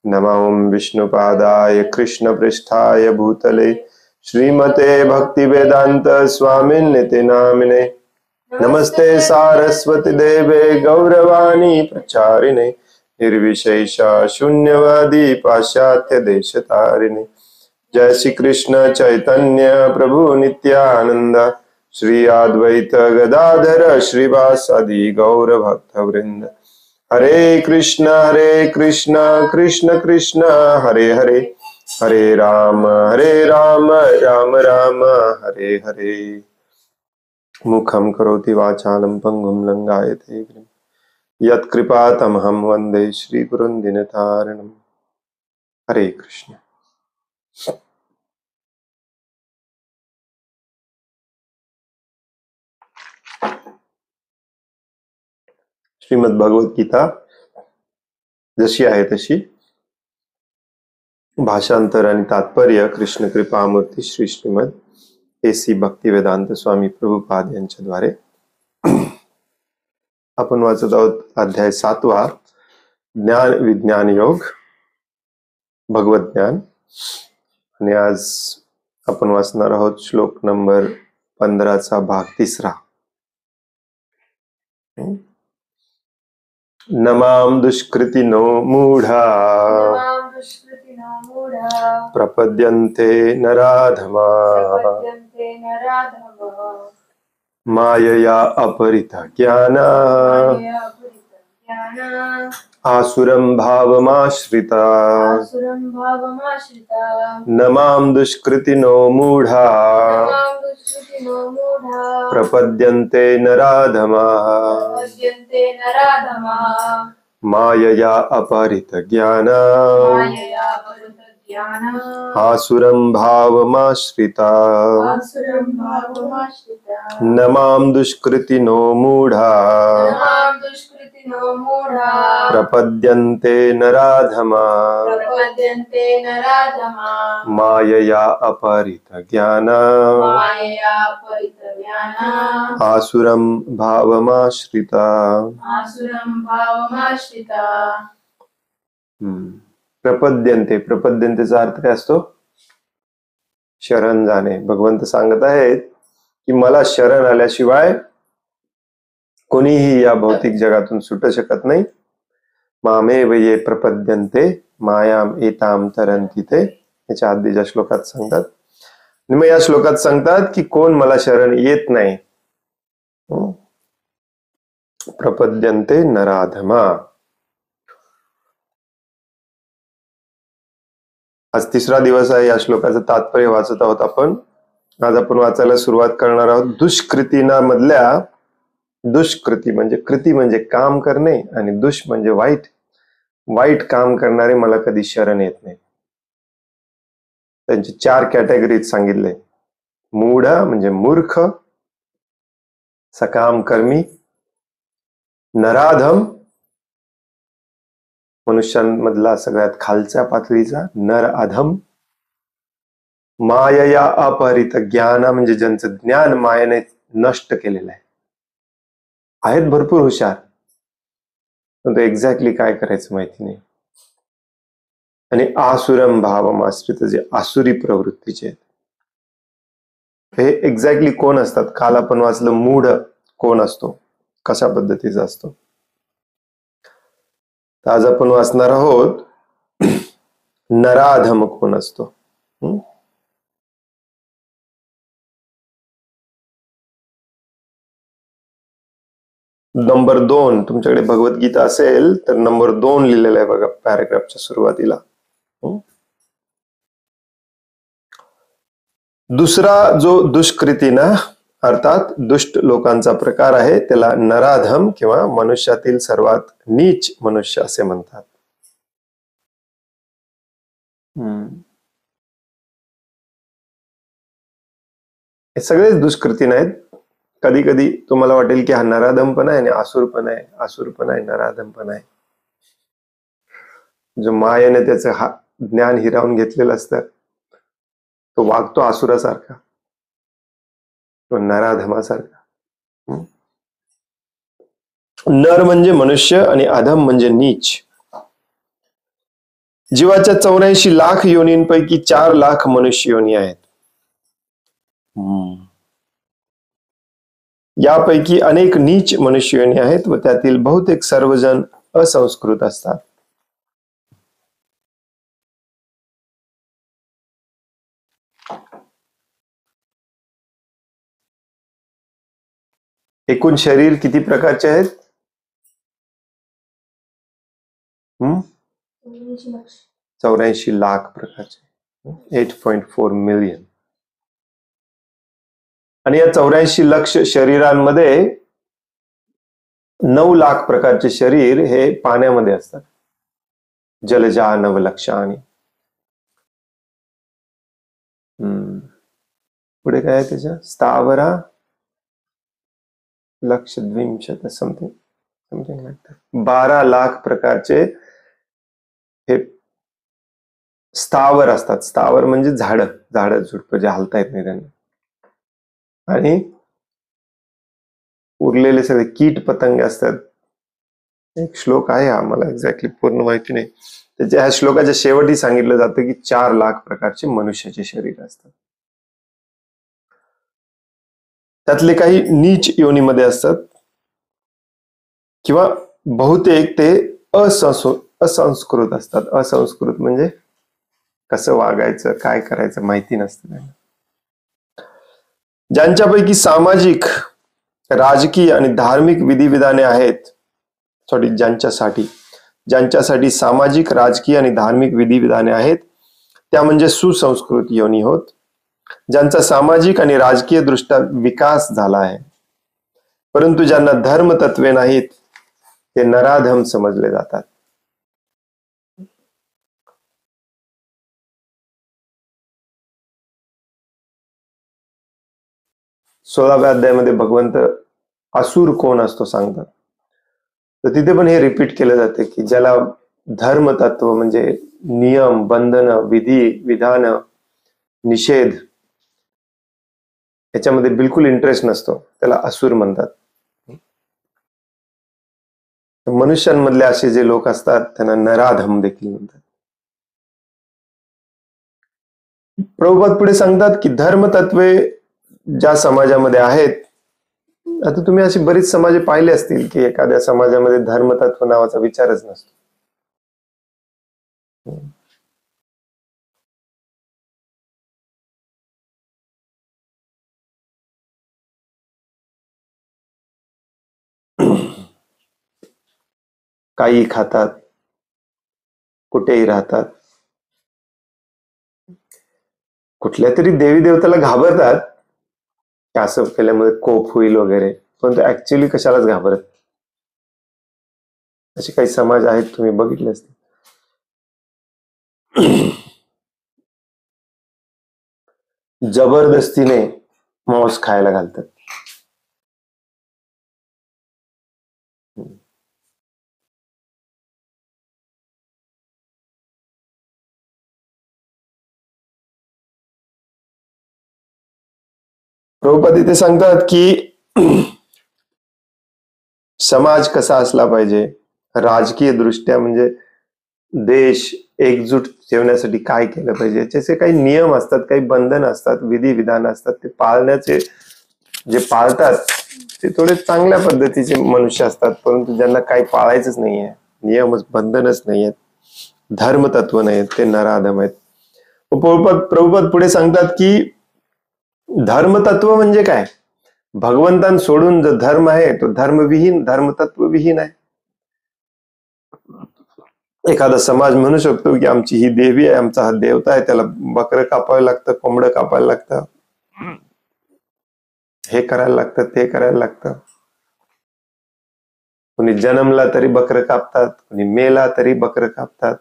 नमो विष्णुपादाय कृष्णपृष्ठाय भूतले श्रीमते भक्तिवेदांत स्वामिन्निति नामिने। नमस्ते सारस्वती देवे गौरवाणी प्रचारिणे निर्विशेष शून्यवादी पाश्चात्य देशतारिणे। जय श्री कृष्ण चैतन्य प्रभु नित्यानंद श्री अद्वैत गदाधर श्रीवासादि गौर भक्त वृंद। हरे कृष्ण कृष्ण कृष्ण हरे हरे, हरे राम राम राम हरे हरे। मुखं करोति वाचालं पंगुं लंघयते गिरिं यत्कृपातमहं वन्दे श्रीगुरुं दीनतारिणं। हरे कृष्ण। श्रीमद् भगवत गीता जशी आहे तशी भाषांतर आणि तात्पर्य कृष्ण कृपामूर्ती श्री श्रीमद AC भक्तिवेदांत स्वामी प्रभुपाद यांच्याद्वारे आपण वाचत आहोत अध्याय 7वा ज्ञान विज्ञान योग भगवत ज्ञान। आणि आज आपण वाचणार आहोत श्लोक नंबर 15चा भाग 3। नमाम दुष्कृतिनो मूढा प्रपद्यन्ते नराधमा मायया अपरिता ज्ञाना आसुरं भावमाश्रिता। नमां दुष्कृतिनो मूढा प्रपद्यन्ते नराधमाः मायया अपहृत ज्ञाना आसुरं भावमाश्रिता। नमां दुष्कृतिनो मूढा प्रपद्यन्ते नराधमाः मायया अपहृत ज्ञाना आसुरं भावमाश्रिता। प्रपद्यन्ते, प्रपद्यन्तेचा अर्थ काय असतो? शरण जाणे। भगवंत सांगत आहेत की मला शरण आल्याशिवाय कोणीही या भौतिक जगातून सुटू शकत नाही। मामेव ये प्रपद्यन्ते मायाम एताम तरन्ति ते, याच्या आधीच्या श्लोकात सांगतात। आणि मग या श्लोकात सांगतात की कोण मला शरण येत नाही। प्रपद्यन्ते नराधमा। आज 3रा दिवस आहे। या श्लोकाचं तात्पर्य वाचत आहोत आपण। आज आपण वाचायला सुरुवात करणार आहोत दुष्कृतीना मधल्या, दुष्कृती म्हणजे कृती म्हणजे काम करणे आणि दुष म्हणजे वाईट, वाईट काम करणारे मला कधी शरण येत नाही। त्यांची 4 कॅटेगरीज सांगितले। मूढ म्हणजे मूर्ख, सकाम कर्मी, नराधम मनुष्यांमधला सगळ्यात खालच्या पातळीचा नर अधम, मायया अपहरित ज्ञान म्हणजे ज्यांचं ज्ञान मायेने नष्ट केलेलं आहे। आहेत भरपूर हुशार पण एक्झॅक्टली काय करायचं माहिती नाही। आणि आसुरम भावम आश्रित जे आसुरी प्रवृत्तीचे आहेत। हे एक्झॅक्टली कोण असतात? काल आपण वाचलं मूढ कोण असतो, कशा पद्धतीचा असतो। आज आपण वाचणार आहोत नराधम कोण असतो। नंबर 2 तुमच्याकडे भगवद्गीता असेल तर नंबर 2 लिहिलेला आहे बघा पॅराग्राफच्या सुरुवातीला। दुसरा जो दुष्कृतीना अर्थात दुष्ट लोकांचा प्रकार आहे त्याला नराधम किंवा मनुष्यातील सर्वात नीच मनुष्य असे म्हणतात। हे सगळेच दुष्कृती नाहीत। कधी कधी तुम्हाला वाटेल की हा नराधम पण आहे आणि आसुर पण आहे, आसुर पण आहे, नराधम पण आहे। जो मायेने त्याचं ज्ञान हिरावून घेतलेलं असतं तो वागतो आसुरासारखा, तो नराधमासारखा। नर म्हणजे मनुष्य आणि अधम म्हणजे नीच। जीवाच्या 84 लाख योनींपैकी 4 लाख मनुष्य योनी आहेत. यापैकी अनेक नीच मनुष्य योनी आहेत व त्यातील बहुतेक सर्वजण असंस्कृत असतात. एकूण शरीर किती प्रकारचे आहेत? 84 लाख प्रकारचे, 8.4 मिलियन. आणि या 84 लक्ष शरीरांमध्ये 9 लाख प्रकारचे शरीर हे पाण्यामध्ये असतात. जलजा नवलक्षाणी. पुढे काय आहे त्याच्या? स्थावरा लक्षद्विंशत समथिंग 12 लाख प्रकारचे हे स्थावर असतात. स्थावर म्हणजे झाड झुडप जे हालता येत नाही त्यांना. आणि उरलेले सगळे कीट पतंग असतात. एक श्लोक आहे, आम्हाला एक्झॅक्टली पूर्ण माहिती नाही. त्याच्या ह्या श्लोकाच्या शेवटी सांगितलं जातं की 4 लाख प्रकारचे मनुष्याचे शरीर असतात. त्यातले काही नीच योनीमध्ये असतात किंवा बहुतेक ते असंस्कृत असतात. असंस्कृत म्हणजे कसं वागायचं, काय करायचं माहिती नसतं त्यांना. ज्यांच्यापैकी सामाजिक, राजकीय आणि धार्मिक विधिविधाने आहेत, ज्यांच्यासाठी सामाजिक, राजकीय आणि धार्मिक विधिविधाने आहेत, त्या म्हणजे सुसंस्कृत योनी होत. ज्यांचा सामाजिक आणि राजकीय दृष्ट्या विकास झाला आहे, परंतु ज्यांना धर्म तत्वे नाहीत, ते नराधम समजले जातात. सोळाव्या अध्यायामध्ये भगवंत असुर कोण असतो सांगतात. तर तिथे पण हे रिपीट केलं जाते की ज्याला धर्म तत्व म्हणजे नियम, बंधन, विधी, विधान, निषेध याच्यामध्ये बिलकुल इंटरेस्ट नसतो, त्याला असुर म्हणतात. मनुष्यांमधले असे जे लोक असतात त्यांना नराधम देखील म्हणतात. प्रभुपाद पुढे सांगतात की धर्मतत्वे ज्या समाजामध्ये आहेत, आता तुम्ही अशी बरीच समाजे पाहिले असतील की एखाद्या समाजामध्ये धर्मतत्व नावाचा विचारच नसतो. काही खातात, कुठेही राहतात, कुठल्या तरी देवी देवताला घाबरतात की असं केल्यामुळे कोप होईल वगैरे, पण ऍक्च्युअली कशालाच घाबरत. असे काही समाज आहेत, तुम्ही बघितले असतील. जबरदस्तीने मांस खायला घालतात. प्रभुपाद इथे सांगतात की समाज कसा असला पाहिजे, राजकीय दृष्ट्या म्हणजे देश एकजूट ठेवण्यासाठी काय केलं पाहिजे, याचे काही नियम असतात, काही बंधन असतात, विधी विधान असतात. ते पाळण्याचे जे पाळतात ते थोडे चांगल्या पद्धतीचे मनुष्य असतात, परंतु ज्यांना काही पाळायचंच नाहीये, नियमच बंधनच नाहीयेत, धर्मतत्व नाहीत, ते नराधम आहेत. प्रभुपाद पुढे सांगतात की धर्मतत्व म्हणजे काय? भगवंतान सोडून जो धर्म आहे तो धर्मविहीन, धर्मतत्वविहीन आहे. एखादा समाज म्हणू शकतो की आमची ही देवी आहे, आमचा हा देवता आहे, त्याला बकरं कापायला लागतं, कोंबडं कापायला लागतं, हे करायला लागतं, ते करायला लागतं. कोणी जन्मला तरी बकरं कापतात, कोणी मेला तरी बकरं कापतात.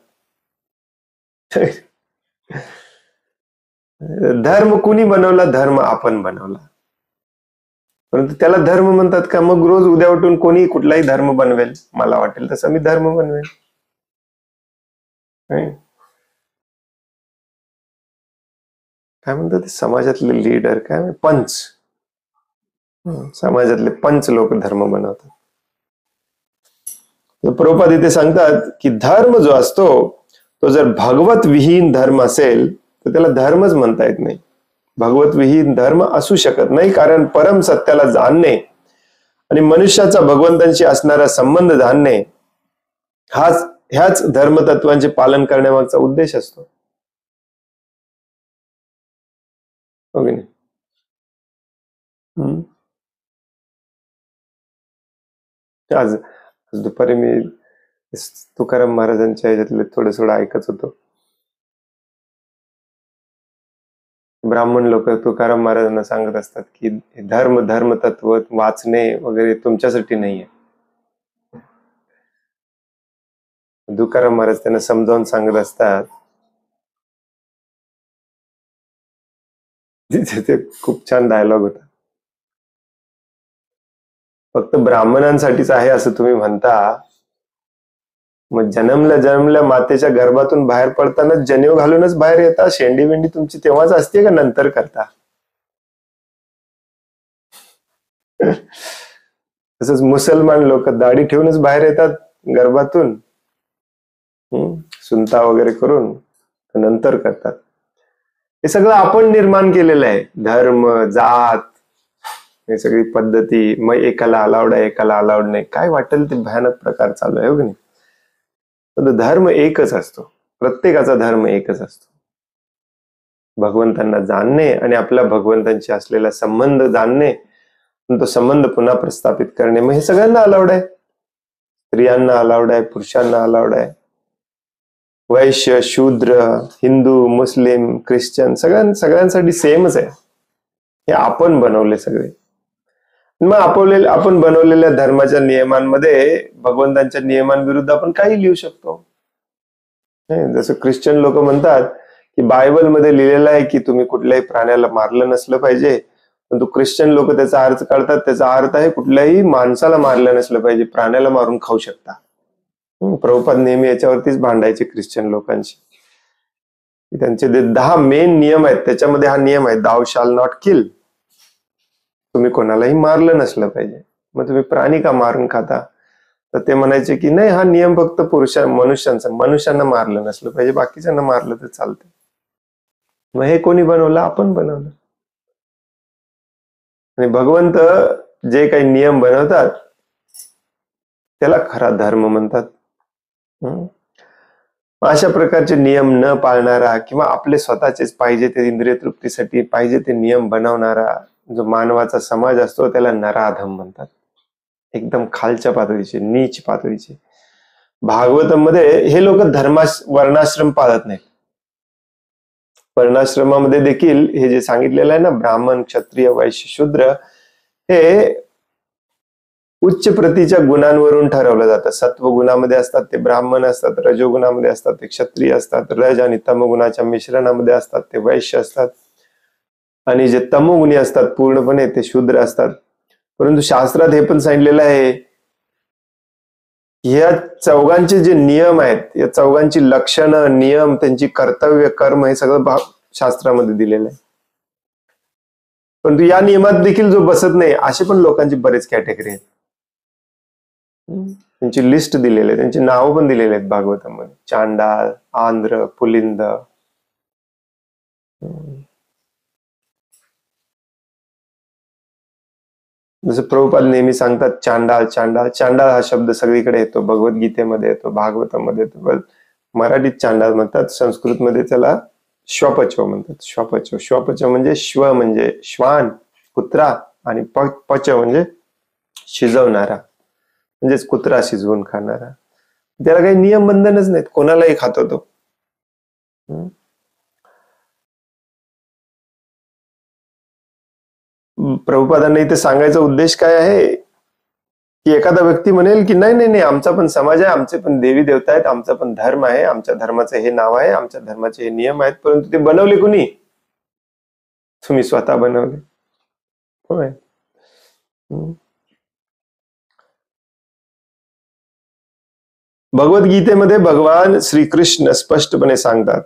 धर्म कुणी बनवला? धर्म आपण बनवला. परंतु त्याला धर्म म्हणतात का? मग रोज उद्या उठून कोणी कुठलाही धर्म बनवेल, मला वाटेल तसं मी धर्म बनवेल. काय म्हणतात ते समाजातले लीडर, काय पंच, समाजातले पंच लोक धर्म बनवतात. प्रभुपाद इथे सांगतात की धर्म जो असतो तो जर भगवत विहीन धर्म असेल तर त्याला धर्मच म्हणता येत नाही. भगवत विहीन धर्म असू शकत नाही, कारण परम सत्याला जाणणे आणि मनुष्याचा भगवंतांशी असणारा संबंध जाणणे ह्याच धर्मतत्वांचे पालन करण्यामागचा उद्देश असतो. हो की नाही? आज दुपारी मी तुकाराम महाराजांच्या ह्याच्यातले थोडं ऐकत होतो. ब्राह्मण लोक तुकाराम महाराजांना सांगत असतात की धर्मतत्व वाचणे वगैरे तुमच्यासाठी नाहीये. तुकाराम महाराज त्यांना समजावून सांगत असतात. ते खूप छान डायलॉग होता. फक्त ब्राह्मणांसाठीच आहे असं तुम्ही म्हणता, मग जन्मल्या मातेच्या गर्भातून बाहेर पडताना जनेऊ घालूनच बाहेर येता. शेंडी बेंडी तुमची तेव्हाच असते का नंतर करता? तसंच मुसलमान लोक दाढी ठेवूनच बाहेर येतात गर्भातून, सुनता वगैरे करून नंतर करतात. हे सगळं आपण निर्माण केलेलं आहे. धर्म, जात, हे सगळी पद्धती, मग एकाला अलाउड आहे एकाला अलाउड नाही, काय वाटेल ते भयानक प्रकार चालू आहे. हो की नाही? पण धर्म एकच असतो. प्रत्येकाचा धर्म एकच असतो. भगवंतांना जाणणे आणि आपल्या भगवंतांशी असलेला संबंध जाणणे, तो संबंध पुन्हा प्रस्थापित करणे. मग हे सगळ्यांना अलाउड आहे. स्त्रियांना अलाउड आहे, पुरुषांना अलाउड आहे. वैश्य, शूद्र, हिंदू, मुस्लिम, ख्रिश्चन सगळ्यांसाठी सेमच आहे. हे आपण बनवले सगळे. मग आपण बनवलेल्या धर्माच्या नियमांमध्ये भगवंतांच्या नियमांविरुद्ध आपण काही लिहू शकतो. जसं ख्रिश्चन लोक म्हणतात की बायबलमध्ये लिहिलेलं आहे की तुम्ही कुठल्याही प्राण्याला मारलं नसलं पाहिजे, पण ख्रिश्चन लोक त्याचा अर्थ काढतात. त्याचा अर्थ आहे कुठल्याही माणसाला मारलं नसलं पाहिजे, प्राण्याला मारून खाऊ शकता. प्रभुपाद नेहमी याच्यावरतीच भांडायचे ख्रिश्चन लोकांशी. त्यांचे 10 मेन नियम आहेत, त्याच्यामध्ये हा नियम आहे, दाउ शाल नॉट किल. तुम्ही कोणालाही मारलं नसलं पाहिजे. मग तुम्ही प्राणी का मारून खाता? तर ते म्हणायचे की नाही, हा नियम फक्त मनुष्यांना मारलं नसलं पाहिजे, बाकीच्यांना मारलं तर चालतं. मग हे कोणी बनवलं? आपण बनवलं. आणि भगवंत जे काही नियम बनवतात त्याला खरा धर्म म्हणतात. अशा प्रकारचे नियम न पाळणारा किंवा आपले स्वतःचेच पाहिजे ते इंद्रिय तृप्तीसाठी पाहिजे ते नियम बनवणारा जो मानवाचा समाज असतो त्याला नराधम म्हणतात. एकदम खालच्या पातळीचे, नीच पातळीचे. भागवतम मध्ये हे लोक वर्णाश्रम पाळत नाहीत. वर्णाश्रमामध्ये देखील हे जे सांगितलेलं आहे ना, ब्राह्मण, क्षत्रिय, वैश्य, शूद्र, हे उच्च प्रतीच्या गुणांवरून ठरवलं जातं. सत्वगुणामध्ये असतात ते ब्राह्मण असतात, रजोगुणामध्ये असतात ते क्षत्रिय असतात, रज आणि तमगुणाच्या मिश्रणामध्ये असतात ते वैश्य असतात, आणि जे तमोगुणी असतात पूर्णपणे ते शूद्र असतात. परंतु शास्त्रात हे पण सांगितलेलं आहे या चौघांचे जे नियम आहेत, या चौघांची लक्षणं, नियम, त्यांची कर्तव्य, कर्म, हे सगळं शास्त्रामध्ये दिलेलं आहे. परंतु या नियमात देखील जो बसत नाही असे पण लोकांची बरेच कॅटेगरी आहेत. त्यांची लिस्ट दिलेली आहे, त्यांची नावं पण दिलेली आहेत भागवतामध्ये. चांडाळ, आंध्र, पुलिंद. जसं प्रभुपाद नेहमी सांगतात चांडाळ चांडाळ. चांडाळ हा शब्द सगळीकडे येतो, भगवद्गीतेमध्ये येतो, भागवतामध्ये येतो. मराठीत चांडाळ म्हणतात, संस्कृतमध्ये त्याला श्वपचव म्हणतात. श्वपचव म्हणजे श्व म्हणजे श्वान, कुत्रा, आणि पच म्हणजे शिजवणारा, म्हणजेच कुत्रा शिजवून खाणारा. त्याला काही नियम बंधनच नाहीत, कोणालाही खातो तो. प्रभुपादांना इथे सांगायचा उद्देश काय आहे की एखादा व्यक्ती म्हणेल की नाही नाही नाही, आमचा पण समाज आहे, आमचे पण देवी देवता आहेत, आमचा पण धर्म आहे, आमच्या धर्माचं हे नाव आहे, आमच्या धर्माचे हे नियम आहेत, परंतु ते बनवले कुणी? तुम्ही स्वतः बनवले. होय. भगवद्गीतेमध्ये भगवान श्रीकृष्ण स्पष्टपणे सांगतात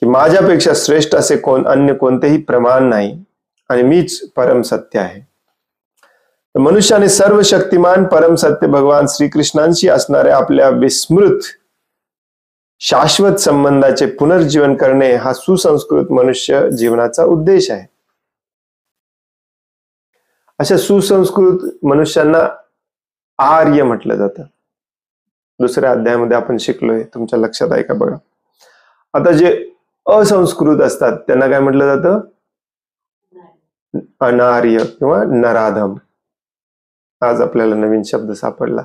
की माझ्यापेक्षा श्रेष्ठ असे अन्य कोणतेही प्रमाण नाही आणि मीच परम सत्य आहे. मनुष्याने सर्व शक्तिमान परम सत्य भगवान श्रीकृष्णांशी असणाऱ्या आपल्या विस्मृत शाश्वत संबंधाचे पुनर्जीवन करणे हा सुसंस्कृत मनुष्य जीवनाचा उद्देश आहे. अशा सुसंस्कृत मनुष्यांना आर्य म्हटलं जातं. दुसऱ्या अध्यायामध्ये आपण शिकलोय, तुमच्या लक्षात आहे का बघा. आता जे असंस्कृत असतात त्यांना काय म्हटलं जातं? अनार्य किंवा नराधम. आज आपल्याला नवीन शब्द सापडला.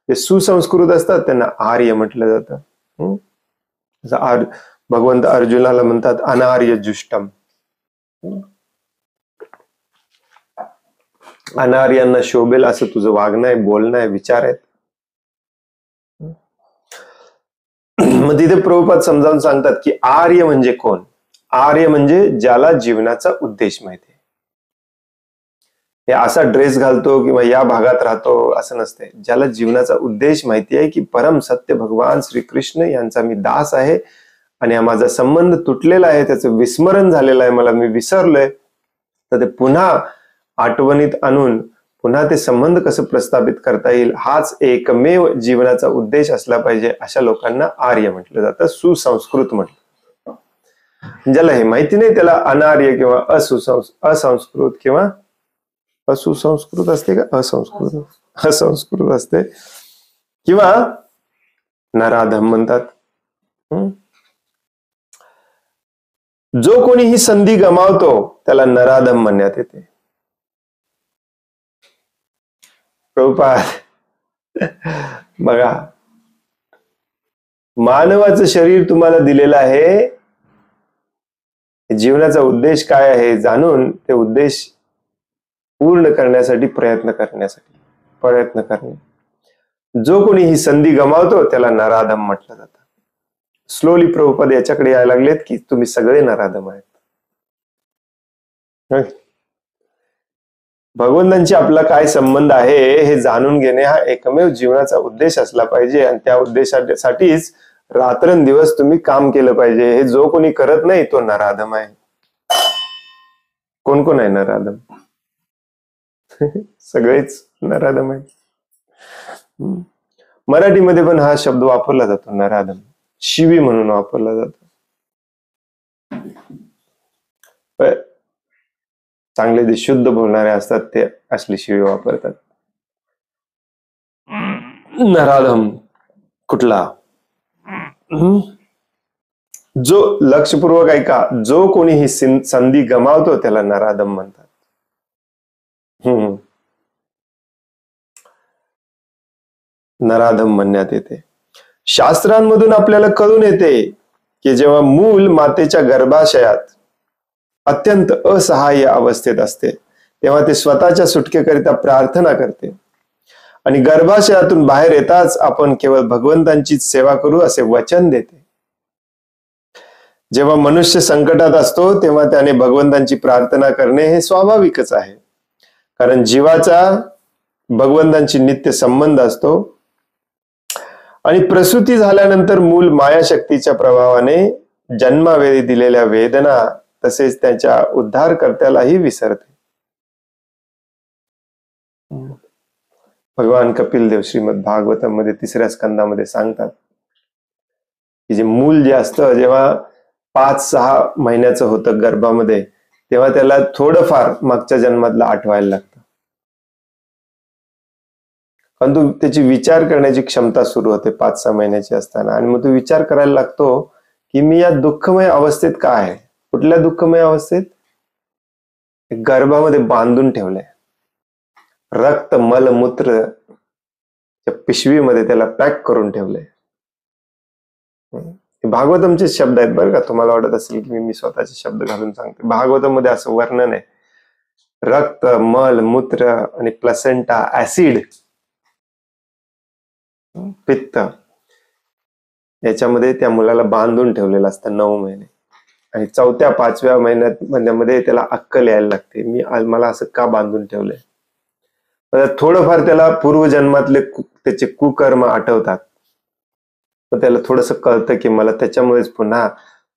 जे सुसंस्कृत असतात त्यांना आर्य म्हटलं जातं. भगवंत अर्जुनाला म्हणतात अनार्य जुष्टम. अनार्यांना शोभेल असं तुझं वागणं आहे, बोलणं आहे, विचार आहेत. मग तिथे प्रभुपाद समजावून सांगतात की आर्य म्हणजे कोण? आर्य म्हणजे ज्याला जीवनाचा उद्देश माहिती आहे. हे असा ड्रेस घालतो किंवा या भागात राहतो असं नसते. ज्याला जीवनाचा उद्देश माहिती आहे की परम सत्य भगवान श्रीकृष्ण यांचा मी दास आहे आणि हा माझा संबंध तुटलेला आहे, त्याचं विस्मरण झालेलं आहे, मला मी विसरलोय, तर ते पुन्हा आठवणीत आणून पुन्हा ते संबंध कसं प्रस्थापित करता येईल हाच एकमेव जीवनाचा उद्देश असला पाहिजे. अशा लोकांना आर्य म्हटलं जातं, सुसंस्कृत म्हटलं. ज्याला हे माहिती नाही त्याला अनार्य किंवा असंस्कृत किंवा असुसंस्कृत असते का असंस्कृत असते किंवा नराधम म्हणतात. जो कोणी ही संधी गमावतो त्याला नराधम म्हणण्यात येते. प्रभुपाद बघा, मानवाचं शरीर तुम्हाला दिलेलं आहे, जीवनाचा उद्देश काय आहे जाणून ते उद्देश पूर्ण करण्यासाठी प्रयत्न करणे. जो कोणी ही संधी गमावतो त्याला नराधम म्हटलं जातं. स्लोली प्रभुपाद याच्याकडे यायला लागलेत की तुम्ही सगळे नराधम आहेत. भगवंतांशी आपला काय संबंध आहे हे जाणून घेणे हा एकमेव जीवनाचा उद्देश असला पाहिजे आणि त्या उद्देशासाठीच रात्रंदिवस तुम्ही काम केलं पाहिजे. हे जो कोणी करत नाही तो नराधम आहे. कोण कोण आहे नराधम? सगळेच नराधम आहे. मराठीमध्ये पण हा शब्द वापरला जातो, नराधम, शिवी म्हणून वापरला जातो. चांगले जे शुद्ध बोलणारे असतात ते असली शिवी वापरतात. नराधम कुठला? जो लक्षपूर्वक ऐका, जो कोणी ही संधी गमावतो त्याला नराधम म्हणतात. नराधम म्हणण्यात येते. शास्त्रांमधून आपल्याला कळून येते की जेव्हा मूल मातेच्या गर्भाशयात अत्यंत असहाय्य अवस्थेत असते तेव्हा ते स्वतःच्या सुटकेकरिता प्रार्थना करते आणि गर्भाशयातून बाहेर येताच आपण केवळ भगवंतांचीच सेवा करू असे वचन देते. जेव्हा मनुष्य संकटात असतो तेव्हा त्याने भगवंतांची प्रार्थना करणे हे स्वाभाविकच आहे, कारण जीवाचा भगवंतांची नित्य संबंध असतो आणि प्रसूती झाल्यानंतर मूल मायाशक्तीच्या प्रभावाने जन्मावेळी दिलेल्या वेदना तसेच त्याच्या उद्धारकर्त्यालाही विसरते. भगवान कपिल देव श्रीमद भागवतम मध्ये 3ऱ्या स्कंदामध्ये सांगतात की जे मूल जे असतं जेव्हा 5-6 महिन्याचं होतं गर्भामध्ये तेव्हा त्याला थोडंफार मागच्या जन्मातलं आठवायला लागतं, परंतु त्याची विचार करण्याची क्षमता सुरू होते 5-6 महिन्याची असताना आणि मग तो विचार करायला लागतो की मी या दुःखमय अवस्थेत का आहे. कुठल्या दुःखमय अवस्थेत? गर्भामध्ये बांधून ठेवलंय, रक्त मलमूत्र पिशवीमध्ये त्याला पॅक करून ठेवलंय. भागवतमचे शब्द आहेत बरं का. तुम्हाला वाटत असेल की मी स्वतःचे शब्द घालून सांगते. भागवतम मध्ये असं वर्णन आहे, रक्त मल मूत्र आणि प्लसेंटा, ऍसिड, पित्त याच्यामध्ये त्या मुलाला बांधून ठेवलेलं असतं 9 महिने आणि 4-5व्या महिन्यामध्ये त्याला अक्कल यायला लागते, मला असं का बांधून ठेवलंय. थोडंफार त्याला पूर्वजन्मातले त्याचे कुकर्म आठवतात, मग त्याला थोडस कळतं की मला त्याच्यामुळेच पुन्हा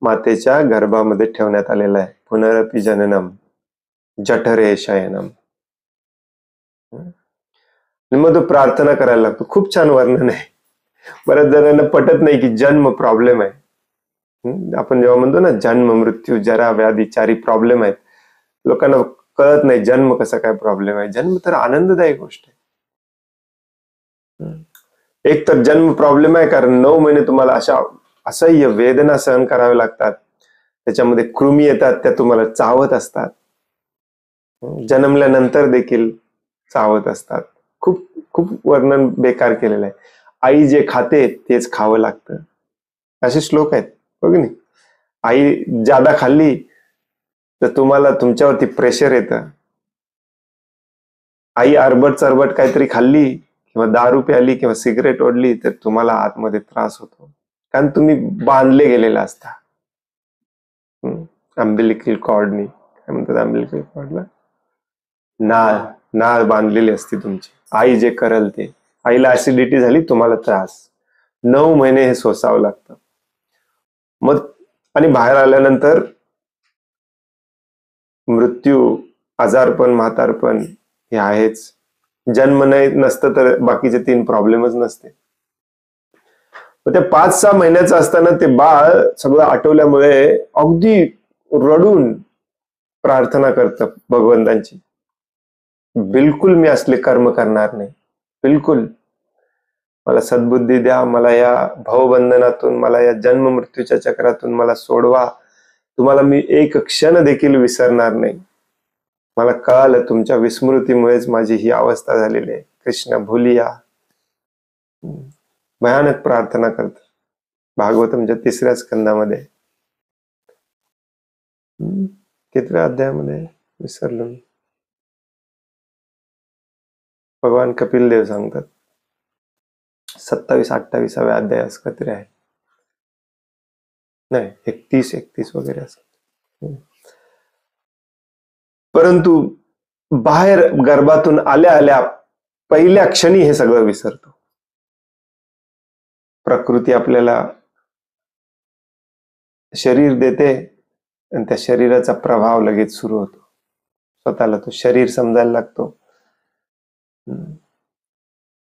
मातेच्या गर्भामध्ये ठेवण्यात आलेलं आहे. पुनरपि जननम जठरे शयनम. मग तो प्रार्थना करायला लागतो. खूप छान वर्णन आहे. बऱ्याच जणांना पटत नाही की जन्म प्रॉब्लेम आहे. आपण जेव्हा म्हणतो ना जन्म मृत्यू जरा व्याधी चारी प्रॉब्लेम आहेत, लोकांना कळत नाही जन्म कसा काय प्रॉब्लेम आहे. जन्म तर आनंददायी गोष्ट आहे. एक तर जन्म प्रॉब्लेम आहे कारण 9 महिने तुम्हाला अशा असह्य वेदना सहन कराव्या लागतात. त्याच्यामध्ये कृमी येतात, त्या तुम्हाला चावत असतात. जन्मल्यानंतर देखील चावत असतात. खूप खूप वर्णन बेकार केलेलं आहे. आई जे खाते तेच खावं लागतं, असे श्लोक आहेत बघ नाही. आई जादा खाल्ली तर तुम्हाला तुमच्यावरती प्रेशर येतं. आई अरबट चरबट काहीतरी खाल्ली किंवा दारू प्याली किंवा सिगरेट ओढली तर तुम्हाला आतमध्ये त्रास होतो, कारण तुम्ही बांधले गेलेला असता. अम्बिलिकल कॉर्डनी, काय म्हणतात अम्बिलिकल कॉर्डला, नाळ नाळ बांधलेली असते तुमची. आई जे करल ते. आईला ऍसिडिटी झाली, तुम्हाला त्रास. 9 महिने हे सोसावं लागतं. मग आणि बाहेर आल्यानंतर मृत्यू, आजारपण, म्हातारपण हे आहेच. जन्म नाही नसतं तर बाकीचे 3 प्रॉब्लेमच नसते. त्या 5-6 महिन्याचं असताना ते बाळ सगळं आठवल्यामुळे अगदी रडून प्रार्थना करतं भगवंतांची, बिलकुल मी असले कर्म करणार नाही, बिलकुल मला सद्बुद्धी द्या, मला या भवबंधनातून, मला या जन्म मृत्यूच्या चक्रातून मला सोडवा. तुम्हाला मी एक क्षण देखील विसरणार नाही. मला कळालं तुमच्या विस्मृतीमुळेच माझी ही अवस्था झालेली आहे. कृष्ण भूलिया. भयानक प्रार्थना करत भागवतमच्या 3ऱ्या स्कंदामध्ये. कितव्या अध्यायामध्ये विसरलो मी. भगवान कपिल देव सांगतात 27-28व्या अध्याय असं काहीतरी आहे, नाही 31 वगैरे असं. परंतु बाहेर गर्भातून आल्या आल्या पहिल्या क्षणी हे सगळं विसरतो. प्रकृती आपल्याला शरीर देते आणि त्या शरीराचा प्रभाव लगेच सुरू होतो. स्वतःला तो शरीर समजायला लागतो.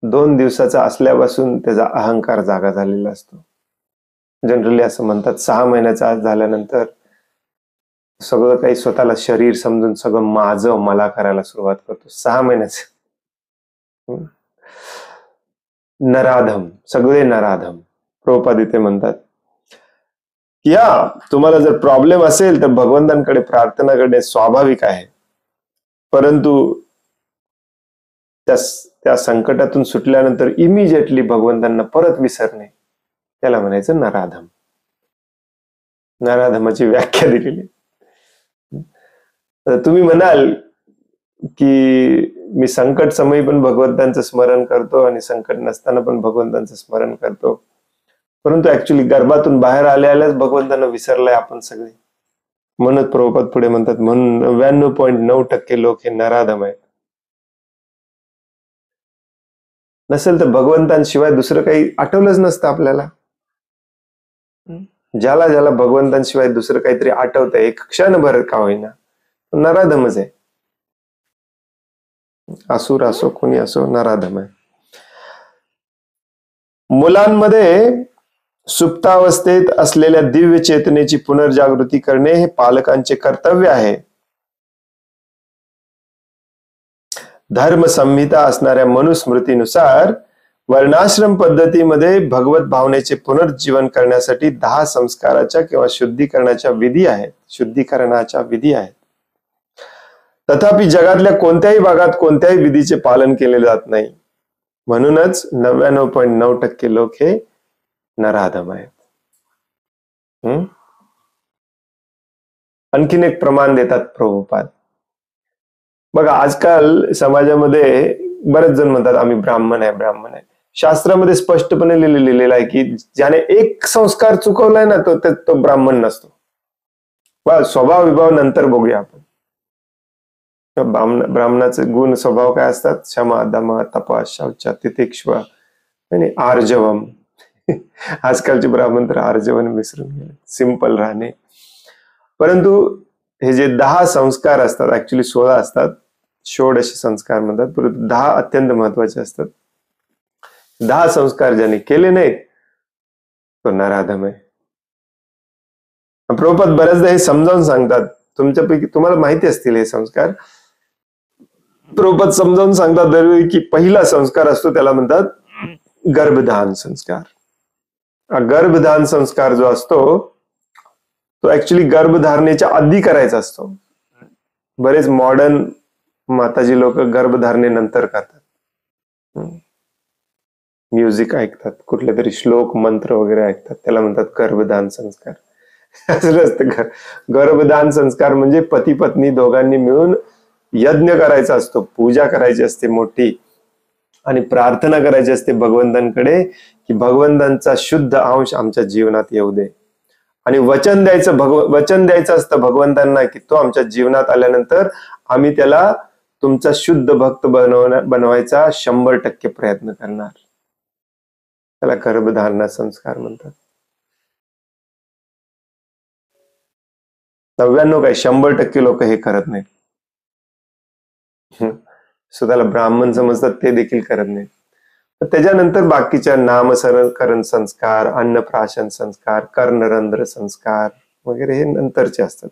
2 दिवसाचा असल्यापासून त्याचा अहंकार जागा झालेला असतो. जनरली असं म्हणतात 6 महिन्याचा झाल्यानंतर सगळं काही स्वतःला शरीर समजून सगळं माझं मला करायला सुरुवात करतो. 6 महिन्याचं. नराधम, सगळे नराधम. प्रभुपाद इथे म्हणतात या तुम्हाला जर प्रॉब्लेम असेल तर भगवंतांकडे प्रार्थना करणे स्वाभाविक आहे, परंतु त्या संकटातून सुटल्यानंतर इमिजिएटली भगवंतांना परत विसरणे, त्याला म्हणायचं नराधम. नराधमाची व्याख्या दिलेली. तुम्ही म्हणाल की मी संकट समयी पण भगवंतांचं स्मरण करतो आणि संकट नसताना पण भगवंतांचं स्मरण करतो, परंतु ऍक्च्युली गर्भातून बाहेर आल्यालाच भगवंतांना विसरलाय आपण सगळे. म्हणून प्रभुपाद पुढे म्हणतात म्हणून 99.9% लोक हे नराधम आहेत. नसेल तर भगवंतांशिवाय दुसरं काही आठवलंच नसतं आपल्याला. ज्याला ज्याला भगवंतांशिवाय दुसरं काहीतरी आठवतंय एक क्षणभर का होईना, नराधमच आहे. असुर असो कोणी असो, नराधम आहे. मुलांमध्ये सुप्तावस्थेत असलेल्या दिव्य चेतनेची पुनर्जागृती करणे हे पालकांचे कर्तव्य आहे. धर्म संहिता असणाऱ्या मनुस्मृतीनुसार वर्णाश्रम पद्धतीमध्ये भगवत भावनेचे पुनर्जीवन करण्यासाठी 10 संस्काराच्या किंवा शुद्धीकरणाच्या विधी आहेत. तथापि जगातल्या कोणत्याही भागात कोणत्याही विधीचे पालन केले जात नाही. म्हणूनच 99.9% लोक हे नराधम आहेत. आणखीन एक प्रमाण देतात प्रभुपाद. बघा आजकाल समाजामध्ये बरेच जण म्हणतात आम्ही ब्राह्मण आहे. शास्त्रामध्ये स्पष्टपणे लिहिलेलं आहे की ज्याने एक संस्कार चुकवलाय ना तो ब्राह्मण नसतो. स्वभाव विभाव नंतर बघूया आपण. ब्राह्मणाचे गुण स्वभाव काय असतात? क्षमा, दम, तप, शौच, तितिक्षव आणि आर्जवम. आजकालचे ब्राह्मण तर आर्जवन विसरून गेले, सिंपल राहणे. परंतु हे जे 10 संस्कार असतात, ऍक्च्युली 16 असतात, षोडशी संस्कार म्हणतात, परंतु 10 अत्यंत महत्वाचे असतात. 10 संस्कार ज्याने केले नाहीत तो नराधम आहे. प्रभुपाद बऱ्याचदा हे समजावून सांगतात, तुमच्यापैकी तुम्हाला माहिती असतील हे संस्कार. प्रभुपाद समजावून सांगतात दरवेळी की पहिला संस्कार असतो त्याला म्हणतात गर्भधान संस्कार. गर्भधान संस्कार जो असतो तो ऍक्च्युली गर्भधारणेच्या आधी करायचा असतो. बरेच मॉडर्न माताजी लोक गर्भधारणेनंतर करतात. म्युझिक ऐकतात, कुठले तरी श्लोक मंत्र वगैरे ऐकतात, त्याला म्हणतात गर्भधान संस्कार. असं असतं. गर्भधान संस्कार म्हणजे पती पत्नी दोघांनी मिळून यज्ञ करायचा असतो, पूजा करायची असते मोठी, आणि प्रार्थना करायची असते भगवंतांकडे की भगवंतांचा शुद्ध अंश आमच्या जीवनात येऊ दे. आणि वचन द्यायचं असतं भगवंतांना की तो आमच्या जीवनात आल्यानंतर आम्ही त्याला तुमचा शुद्ध भक्त बनवायचा 100% प्रयत्न करणार. त्याला गर्भधारणा संस्कार म्हणतात. 99 काय 100% लोक हे करत नाहीत. स्वतःला ब्राह्मण समजतात ते देखील करत नाहीत. त्याच्यानंतर बाकीच्या नामकरण संस्कार, अन्नप्राशन संस्कार, कर्णरंध्र संस्कार वगैरे हे नंतरचे असतात.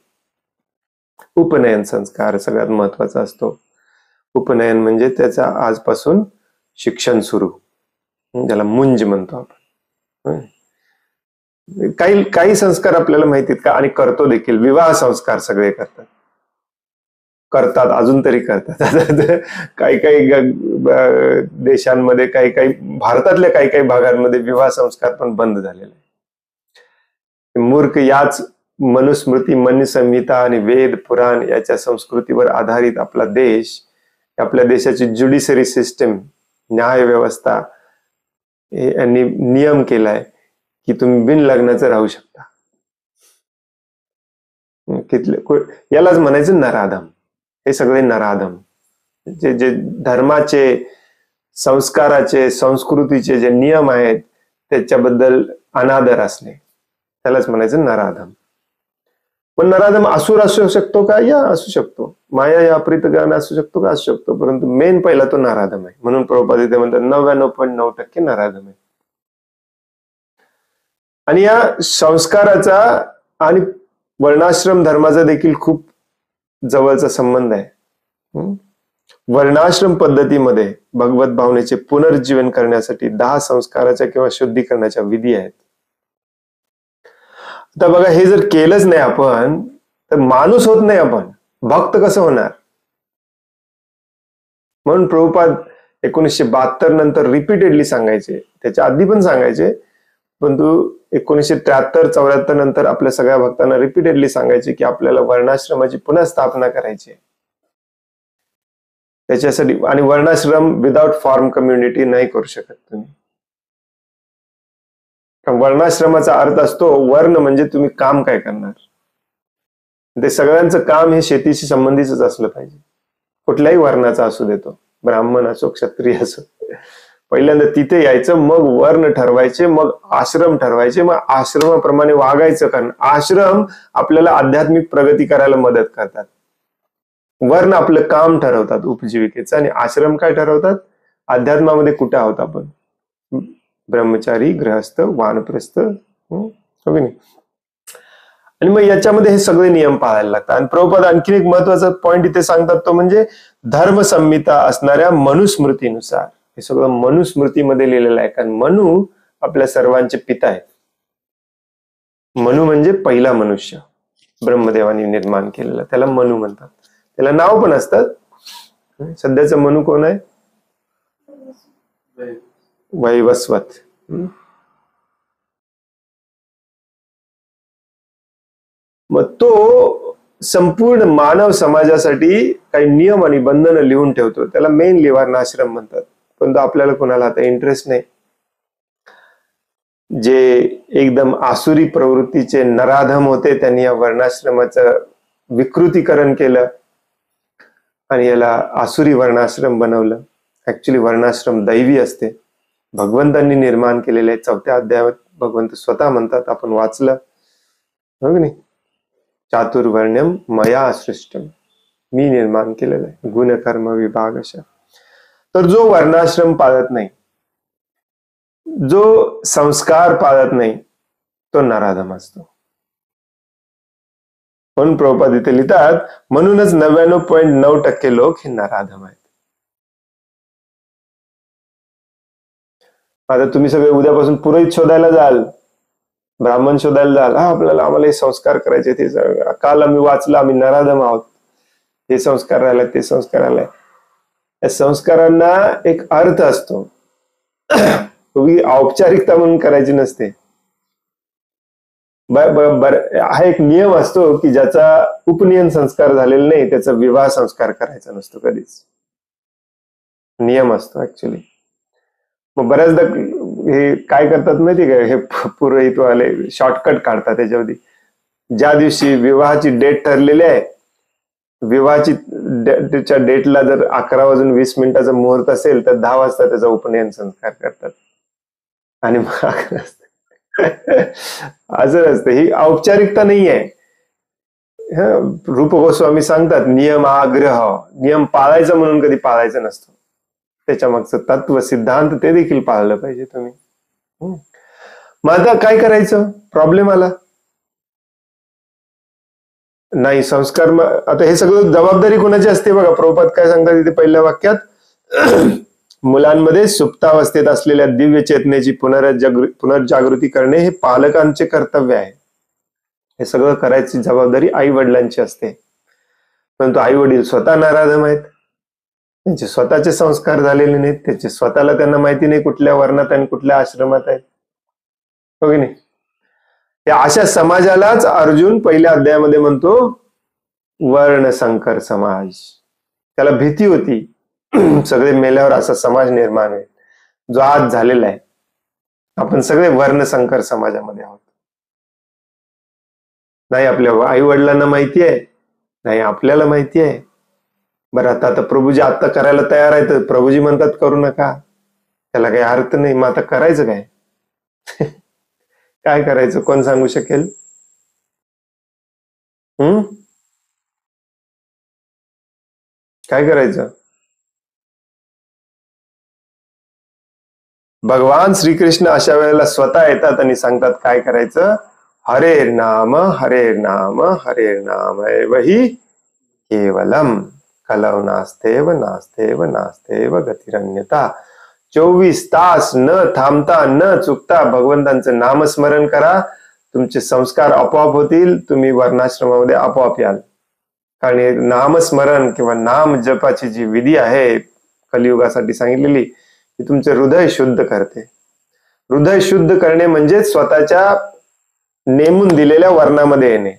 उपनयन संस्कार सगळ्यात महत्वाचा असतो. उपनयन म्हणजे त्याचा आजपासून शिक्षण सुरू, ज्याला मुंज म्हणतो आपण. काही संस्कार आपल्याला माहितीत का, आणि करतो देखील. विवाह संस्कार सगळे करतात, अजून तरी करतात. काही देशांमध्ये, काही भारतातल्या काही भागांमध्ये विवाह संस्कार पण बंद झालेले आहे. मूर्ख याच मनुस्मृती, मनुसंहिता आणि वेद पुराण याच्या संस्कृतीवर आधारित आपला देश, आपल्या देशाची ज्युडिशरी सिस्टम, न्याय व्यवस्था यांनी नियम केलाय की तुम्ही बिन लग्नाचं राहू शकता. यालाच म्हणायचं नराधम. हे सगळे नराधम. जे धर्माचे, संस्काराचे, संस्कृतीचे जे नियम आहेत त्याच्याबद्दल अनादर असणे, त्यालाच म्हणायचं नराधम. पण नराधम असुर असू शकतो का? या असू शकतो. माया या अप्रितज्ञान असू शकतो का? असू शकतो. परंतु मेन पहिला तो नराधम आहे. म्हणून प्रभुपाद इथे म्हणतात 99.9% नराधम आहे. आणि या संस्काराचा आणि वर्णाश्रम धर्माचा देखील खूप जवळचा संबंध आहे. वर्णाश्रम पद्धतीमध्ये भगवत भावनेचे पुनर्जीवन करण्यासाठी 10 संस्काराच्या किंवा शुद्धीकरणाच्या विधी आहेत. आता बघा, हे जर केलंच नाही आपण तर माणूस होत नाही, आपण भक्त कसं होणार? म्हणून प्रभुपाद 1972 नंतर रिपीटेडली सांगायचे, त्याच्या आधी पण सांगायचे, परंतु 1973-74 नंतर आपल्या सगळ्या भक्तांना रिपीटेडली सांगायचे की आपल्याला वर्णाश्रमाची पुन्हा स्थापना करायची आहे. त्याच्यासाठी, आणि वर्णाश्रम विदाउट फॉर्म कम्युनिटी नाही करू शकत तुम्ही. वर्णाश्रमाचा अर्थ असतो, वर्ण म्हणजे तुम्ही काम काय करणार. ते सगळ्यांचं काम हे शेतीशी संबंधितच असलं पाहिजे. कुठल्याही वर्णाचा असू देतो, ब्राह्मण असो, क्षत्रिय असो. पहिल्यांदा तिथे यायचं, मग वर्ण ठरवायचे, मग आश्रम ठरवायचे, मग आश्रमाप्रमाणे वागायचं. कारण आश्रम आपल्याला आध्यात्मिक प्रगती करायला मदत करतात. वर्ण आपलं काम ठरवतात उपजीविकेचं, आणि आश्रम काय ठरवतात? अध्यात्मामध्ये कुठे आहोत आपण, ब्रह्मचारी, गृहस्थ, वानप्रस्थ, हो की नाही. आणि मग याच्यामध्ये हे सगळे नियम पाळायला लागतात. आणि प्रभुपाद आणखी एक महत्वाचा पॉइंट इथे सांगतात, तो म्हणजे धर्मसंहिता असणाऱ्या मनुस्मृतीनुसार. हे सगळं मनुस्मृतीमध्ये लिहिलेलं आहे. कारण मनु आपल्या सर्वांचे पिता आहेत. मनु म्हणजे पहिला मनुष्य ब्रह्मदेवाने निर्माण केलेला, त्याला मनु म्हणतात. त्याला नाव पण असतात. सध्याचा मनु कोण आहे? वैवस्वत. मग तो संपूर्ण मानव समाजासाठी काही नियम आणि बंधनं लिहून ठेवतो. त्याला मेन वर्णाश्रम म्हणतात. पण आपल्याला कोणाला आता इंटरेस्ट नाही. जे एकदम आसुरी प्रवृत्तीचे नराधम होते त्यांनी या वर्णाश्रमाचं विकृतीकरण केलं आणि याला आसुरी वर्णाश्रम बनवलं. ऍक्च्युली वर्णाश्रम दैवी असते, भगवंतांनी निर्माण केलेले. 4थ्या अध्यायात भगवंत स्वतः म्हणतात, आपण वाचलं हो की नाही, चातुर्वर्ण्यम मया सृष्टम, मी निर्माण केलेलं आहे, गुणकर्म विभाग अशा. तर जो वर्णाश्रम पाळत नाही जो संस्कार पाळत नाही तो नराधम असतो. म्हणून प्रभुपाद इथे लिहितात, म्हणूनच 99.9% लोक हे नराधम आहेत. आता तुम्ही सगळे उद्यापासून पुरोहित शोधायला जाल, ब्राह्मण शोधायला जाल, आम्हाला हे संस्कार करायचे, ते काल आम्ही वाचलं, आम्ही नराधम आहोत, हे संस्कार राहिला, ते संस्कार राहिलाय. या संस्कारांना एक अर्थ असतो, औपचारिकता म्हणून करायची नसते. हा एक नियम असतो की ज्याचा उपनयन संस्कार झालेला नाही त्याचा विवाह संस्कार करायचा नसतो कधीच. नियम असतो ऍक्च्युली. मग बऱ्याचदा हे काय करतात माहिती का, हे पुरोहितवाले शॉर्टकट काढतात त्याच्यामध्ये. ज्या दिवशी विवाहाची डेट ठरलेली आहे, विवाहाची त्याच्या डेटला जर 11:20 मुहूर्त असेल तर 10 वाजता त्याचा उपनयन संस्कार करतात. आणि मग असं असतं, ही औपचारिकता नाही आहे. रूप गोस्वामी सांगतात, नियम आग्रह, नियम पाळायचा म्हणून कधी पाळायचा नसतो, त्याच्या मागचं तत्व सिद्धांत ते देखील पाळलं पाहिजे तुम्ही. मग आता काय करायचं, प्रॉब्लेम आला नाही संस्कार. आता हे सगळं जबाबदारी कोणाची असते बघा. प्रभुपाद काय सांगतात इथे पहिल्या वाक्यात, मुलांमध्ये सुप्तावस्थेत असलेल्या दिव्य चेतनेची पुनर्जागृती करणे हे पालकांचे कर्तव्य आहे. हे सगळं करायची जबाबदारी आई वडिलांची असते. परंतु आई वडील स्वतः नराधम आहेत, त्यांचे स्वतःचे संस्कार झालेले नाहीत, त्याचे स्वतःला त्यांना माहिती नाही कुठल्या वर्णात आणि कुठल्या आश्रमात आहेत, हो की नाही. त्या अशा समाजालाच अर्जुन पहिल्या अध्यायामध्ये म्हणतो वर्णसंकर समाज. त्याला भीती होती सगळे मेल्यावर असा समाज निर्माण होईल, जो आज झालेला आहे. आपण सगळे वर्णसंकर समाजामध्ये आहोत. नाही आपल्या आई वडिलांना माहिती आहे, नाही आपल्याला माहिती आहे. बरं आता प्रभूजी आता करायला तयार आहे, तर प्रभूजी म्हणतात करू नका, त्याला काही अर्थ नाही. मग आता करायचं काय काय करायचं, कोण सांगू शकेल? काय करायचं? भगवान श्रीकृष्ण अशा वेळेला स्वतः येतात आणि सांगतात काय करायचं. हरे नाम हरे नाम एवही केवलम कलौ नास्तेव नास्तेव नास्तेव गतिरन्यता. 24 तास न थांबता न चुकता भगवंतांचं नामस्मरण करा, तुमचे संस्कार आपोआप होतील, तुम्ही वर्णाश्रमामध्ये आपोआप याल. कारण नामस्मरण किंवा नाम जपाची जी विधी आहे कलियुगासाठी सांगितलेली, ती तुमचे हृदय शुद्ध करते. हृदय शुद्ध करणे म्हणजे स्वतःच्या नेमून दिलेल्या वर्णामध्ये येणे.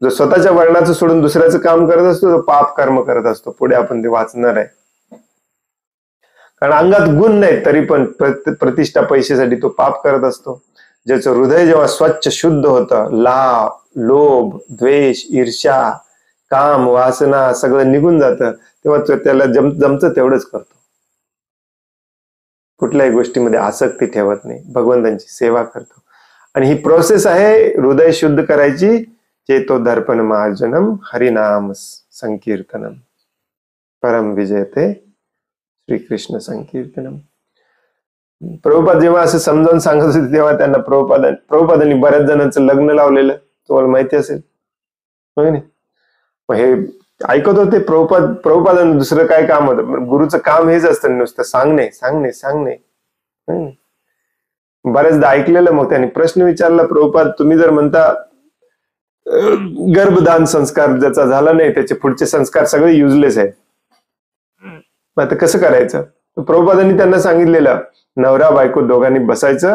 जो स्वतःच्या वर्णाचं सोडून दुसऱ्याचं काम करत असतो तो पाप कर्म करत असतो. पुढे आपण ते वाचणार आहे. कारण अंगात गुण नाही तरी पण प्रतिष्ठा पैशासाठी तो पाप करत असतो. ज्याचं हृदय जेव्हा स्वच्छ शुद्ध होतं, लोभ द्वेष ईर्ष्या काम वासना सगळं निघून जातं, तेव्हा त्याला जमतं तेवढंच करतो. कुठल्याही गोष्टीमध्ये आसक्ती ठेवत नाही, भगवंतांची सेवा करतो. आणि ही प्रोसेस आहे हृदय शुद्ध करायची. चेतो दर्पण मार्जनम हरिनाम संकीर्तनम परम विजयते श्रीकृष्ण संकीर्तनम. प्रभुपाद जेव्हा असं समजावून सांगत होते तेव्हा त्यांना प्रभुपादांनी बऱ्याच जणांचं लग्न लावलेलं, तुम्हाला माहिती असेल. मग हे ऐकत होते प्रभुपादांना दुसरं काय काम होतं. गुरुचं काम हेच असतं, नुसतं सांगणे सांगणे सांगणे. बऱ्याचदा ऐकलेलं. मग त्यांनी प्रश्न विचारला, प्रभुपाद तुम्ही जर म्हणता गर्भदान संस्कार ज्याचा झाला नाही त्याचे पुढचे संस्कार सगळे युजलेस आहेत, मग आता कसं करायचं? प्रभुपादांनी त्यांना सांगितलेलं, नवरा बायको दोघांनी बसायचं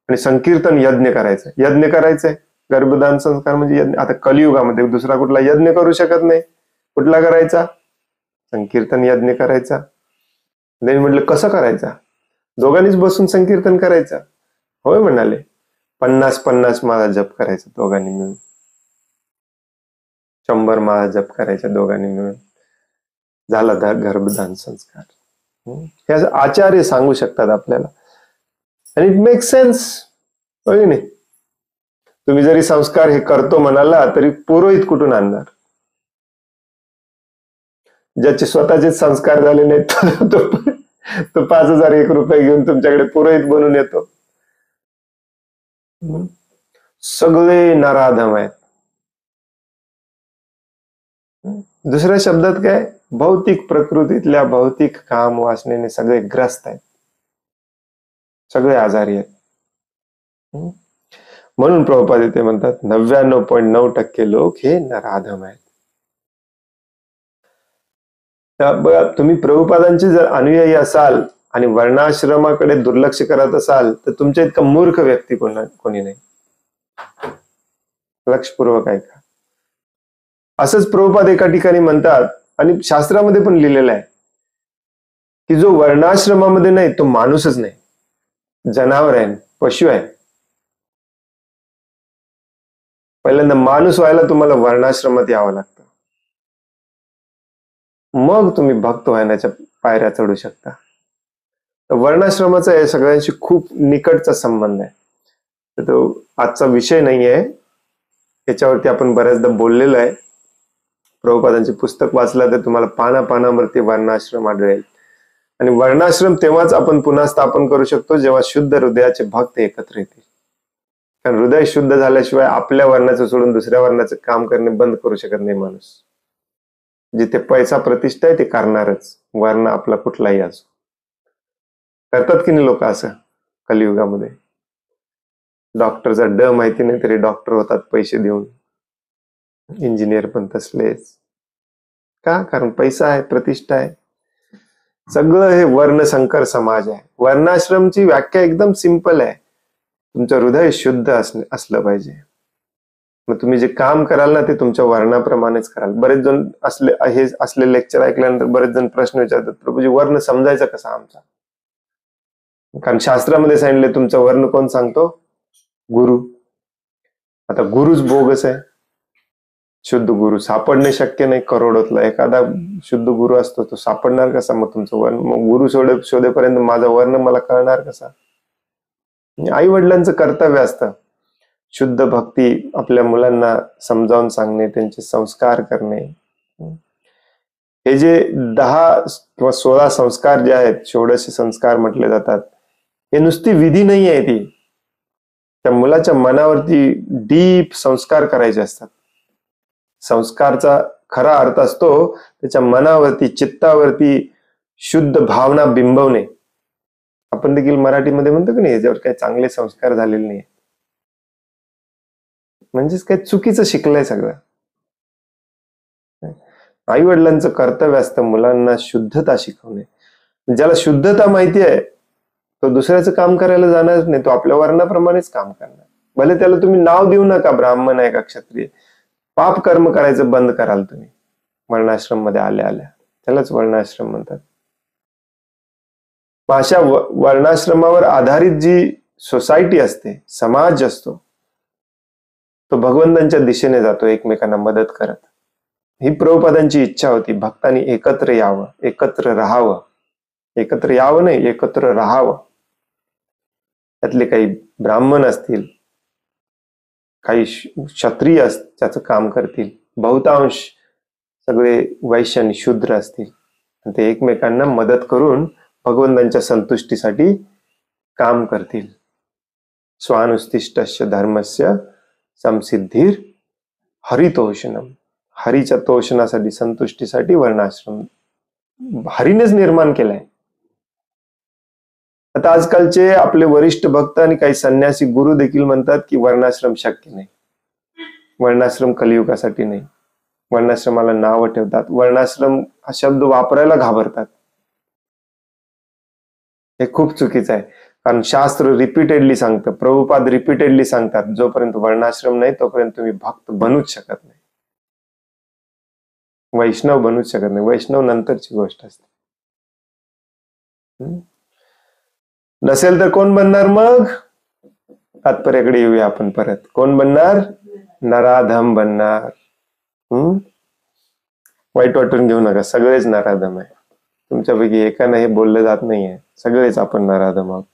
आणि संकीर्तन यज्ञ करायचं. यज्ञ करायचंय, गर्भदान संस्कार म्हणजे यज्ञ. आता कलियुगामध्ये दुसरा कुठला यज्ञ करू शकत नाही, कुठला करायचा? संकीर्तन यज्ञ करायचा. त्यांनी म्हटलं कसं करायचा? दोघांनीच बसून संकीर्तन करायचं. होय म्हणाले. 50-50 माळा जप करायचा दोघांनी मिळून, 100 माळा जप करायच्या दोघांनी मिळून. झाला गर्भदान संस्कार. हे आचार्य सांगू शकतात आपल्याला. आणि इट मेक सेन्स, होय नाही. तुम्ही जरी संस्कार हे करतो म्हणाला तरी पुरोहित कुठून आणणार? ज्याचे स्वतःचे संस्कार झाले नाहीत तो 5,001 रुपये घेऊन तुमच्याकडे पुरोहित बनून येतो. सगळे नराधम आहेत. दुसऱ्या शब्दात काय, भौतिक प्रकृतीतल्या भौतिक काम वासनेने सगळे ग्रस्त आहेत, सगळे आजारी आहेत. म्हणून प्रभुपाद ते म्हणतात 99.9% लोक हे नराधम आहेत. बघा, तुम्ही प्रभुपादांचे जर अनुयायी असाल आणि वर्णाश्रमाकडे दुर्लक्ष करत असाल तर तुमच्या इतका मूर्ख व्यक्ती कोणी नाही. लक्षपूर्वक ऐका. असंच प्रभुपाद एका ठिकाणी म्हणतात आणि शास्त्रामध्ये पण लिहिलेलं आहे की जो वर्णाश्रमामध्ये नाही तो माणूसच नाही, जनावर आहे, पशु आहे. पहिल्यांदा माणूस व्हायला तुम्हाला वर्णाश्रमात यावं लागतं, मग तुम्ही भक्त व्हायच्या पायऱ्या चढू शकता. वर्णाश्रमाचा या सगळ्यांशी खूप निकटचा संबंध आहे. तर तो आजचा विषय नाही आहे, याच्यावरती आपण बऱ्याचदा बोललेलो आहे. प्रभुपादांचे पुस्तक वाचलं तर तुम्हाला पानापानावरती वर्णाश्रम आढळेल. आणि वर्णाश्रम तेव्हाच आपण पुन्हा स्थापन करू शकतो जेव्हा शुद्ध हृदयाचे भक्त एकत्र येतील. कारण हृदय शुद्ध झाल्याशिवाय आपल्या वर्णाचं सोडून दुसऱ्या वर्णाचं काम करणे बंद करू शकत नाही माणूस. जिथे पैसा प्रतिष्ठा आहे ते करणारच, वर्ण आपला कुठलाही असो. करतात की नाही लोक असं कलियुगामध्ये? डॉक्टरचा ड माहिती नाही तरी डॉक्टर होतात पैसे देऊन. इंजिनियर पण तसलेच. का? कारण पैसा आहे, प्रतिष्ठा आहे. सगळं हे वर्णसंकर समाज आहे. वर्णाश्रमची व्याख्या एकदम सिंपल आहे. तुमचं हृदय शुद्ध असलं पाहिजे. मग तुम्ही जे काम कराल ना ते तुमच्या वर्णाप्रमाणेच कराल. बरेच जण असले लेक्चर ऐकल्यानंतर बरेच जण प्रश्न विचारतात, प्रभूजी वर्ण समजायचा कसा आमचा? कारण शास्त्रामध्ये सांगितले तुमचा वर्ण कोण सांगतो? गुरु. आता गुरुच बोगस आहे. शुद्ध गुरु सापडणे शक्य नाही. करोडोतला एखादा शुद्ध गुरु असतो, तो सापडणार कसा? मग तुमचं वर्ण, मग गुरु शोधेपर्यंत माझा वर्ण मला कळणार कसा? आई वडिलांचं कर्तव्य असतं शुद्ध भक्ती आपल्या मुलांना समजावून सांगणे, त्यांचे संस्कार करणे. हे जे 10 किंवा 16 संस्कार जे आहेत, षोडश संस्कार म्हटले जातात, हे नुसती विधी नाही आहे. ती त्या मुलाच्या मनावरती डीप संस्कार करायचे असतात. संस्कारचा खरा अर्थ असतो त्याच्या मनावरती, चित्तावरती शुद्ध भावना बिंबवणे. आपण देखील मराठीमध्ये म्हणतो की नाही, याच्यावर काही चांगले संस्कार झालेले नाही, म्हणजेच काही चुकीचं शिकलंय सगळं. आई वडिलांचं कर्तव्य असतं मुलांना शुद्धता शिकवणे. ज्याला शुद्धता माहिती आहे तो दुसऱ्याचं काम करायला जाणारच नाही, तो आपल्या वर्णाप्रमाणेच काम करणार. भले त्याला तुम्ही नाव देऊ नका, ब्राह्मण आहे का क्षत्रिय, पाप कर्म करायचं बंद कराल तुम्ही वर्णाश्रम मध्ये आल्या आल्या. त्यालाच वर्णाश्रम म्हणतात. अशा वर्णाश्रमावर आधारित जी सोसायटी असते, समाज असतो, तो भगवंतांच्या दिशेने जातो एकमेकांना मदत करत. ही प्रभुपादांची इच्छा होती, भक्तांनी एकत्र यावं, एकत्र राहावं. एकत्र यावं नाही, एकत्र राहावं. त्यातले काही ब्राह्मण असतील, काही क्षत्रिय त्याचं काम करतील, बहुतांश सगळे वैश्य आणि शूद्र असतील. ते एकमेकांना मदत करून भगवंतांच्या संतुष्टीसाठी काम करतील. स्वानुष्ठिष्टस्य धर्मस्य संसिद्धीर हरितोषणम. हरीच्या तोषणासाठी, संतुष्टीसाठी वर्णाश्रम हरीनेच निर्माण केलाय. आता आजकालचे आपले वरिष्ठ भक्त आणि काही संन्यासी गुरु देखील म्हणतात की वर्णाश्रम शक्य नाही, वर्णाश्रम कलियुगासाठी नाही. वर्णाश्रमाला नाव ठेवतात, वर्णाश्रम हा शब्द वापरायला घाबरतात. हे खूप चुकीचं आहे. कारण शास्त्र रिपीटेडली सांगतं, प्रभुपाद रिपीटेडली सांगतात, जोपर्यंत वर्णाश्रम नाही तोपर्यंत तुम्ही भक्त बनूच शकत नाही, वैष्णव बनूच शकत नाही. वैष्णव नंतरची गोष्ट असते. नसेल तर कोण बनणार? मग तात्पर्याकडे येऊया आपण परत. कोण बनणार? नराधम बनणार. वाईट वाटून घेऊ नका, सगळेच नराधम आहे. तुमच्यापैकी एकाने हे बोललं जात नाहीये, सगळेच आपण नराधम आहोत.